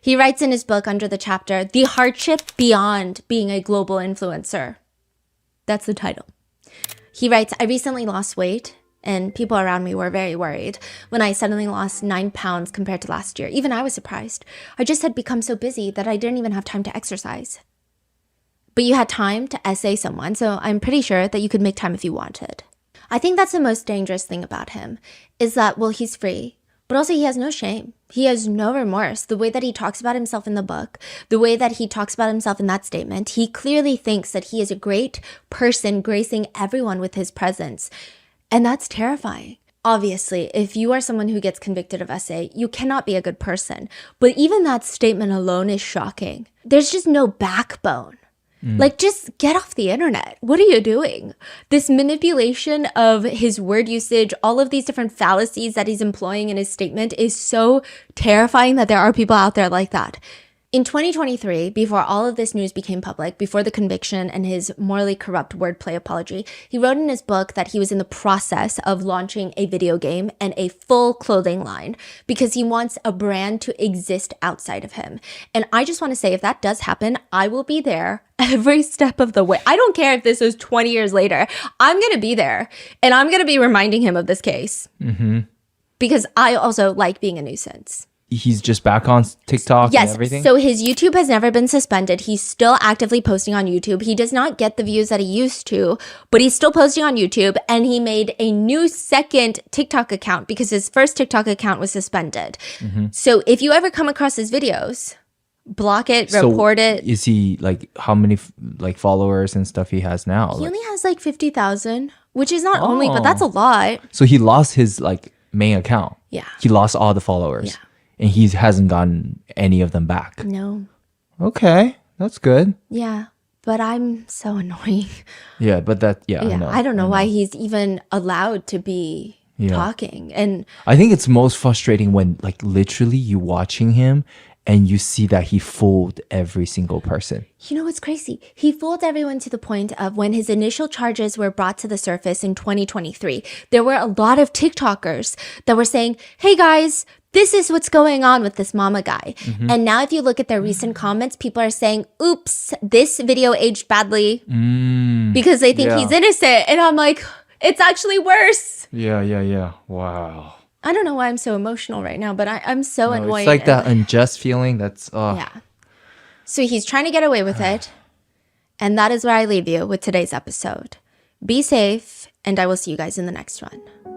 He writes in his book under the chapter, The Hardship Beyond Being a Global Influencer. That's the title. He writes, I recently lost weight and people around me were very worried when I suddenly lost 9 pounds compared to last year. Even I was surprised. I just had become so busy that I didn't even have time to exercise. But you had time to essay someone, so I'm pretty sure that you could make time if you wanted. I think that's the most dangerous thing about him, is that, well, he's free, but also he has no shame. He has no remorse. The way that he talks about himself in the book, the way that he talks about himself in that statement, he clearly thinks that he is a great person gracing everyone with his presence. And that's terrifying. Obviously, if you are someone who gets convicted of SA, you cannot be a good person. But even that statement alone is shocking. There's just no backbone. Like, just get off the internet. What are you doing? This manipulation of his word usage, all of these different fallacies that he's employing in his statement is so terrifying that there are people out there like that. In 2023, before all of this news became public, before the conviction and his morally corrupt wordplay apology, he wrote in his book that he was in the process of launching a video game and a full clothing line because he wants a brand to exist outside of him. And I just want to say, if that does happen, I will be there every step of the way. I don't care if this is 20 years later. I'm going to be there and I'm going to be reminding him of this case because I also like being a nuisance. He's just back on TikTok and everything? So his YouTube has never been suspended. He's still actively posting on YouTube. He does not get the views that he used to, but he's still posting on YouTube, and he made a new second TikTok account because his first TikTok account was suspended. So if you ever come across his videos, block it, report it. Is he like, how many like followers and stuff he has now? He only has like 50,000, which is not only, but that's a lot. So he lost his like main account. Yeah. He lost all the followers. Yeah. and he hasn't gotten any of them back. No. Okay, that's good. Yeah, but I'm so annoying. Yeah, but I don't know why he's even allowed to be talking. And I think it's most frustrating when like literally you watching him and you see that he fooled every single person. You know what's crazy? He fooled everyone to the point of when his initial charges were brought to the surface in 2023, there were a lot of TikTokers that were saying, hey guys, this is what's going on with this mama guy. Mm-hmm. And now if you look at their recent comments, people are saying, oops, this video aged badly because they think he's innocent. And I'm like, it's actually worse. Yeah. Wow. I don't know why I'm so emotional right now, but I'm so annoyed. It's like that unjust feeling that's... Yeah. So he's trying to get away with it. And that is where I leave you with today's episode. Be safe, and I will see you guys in the next one.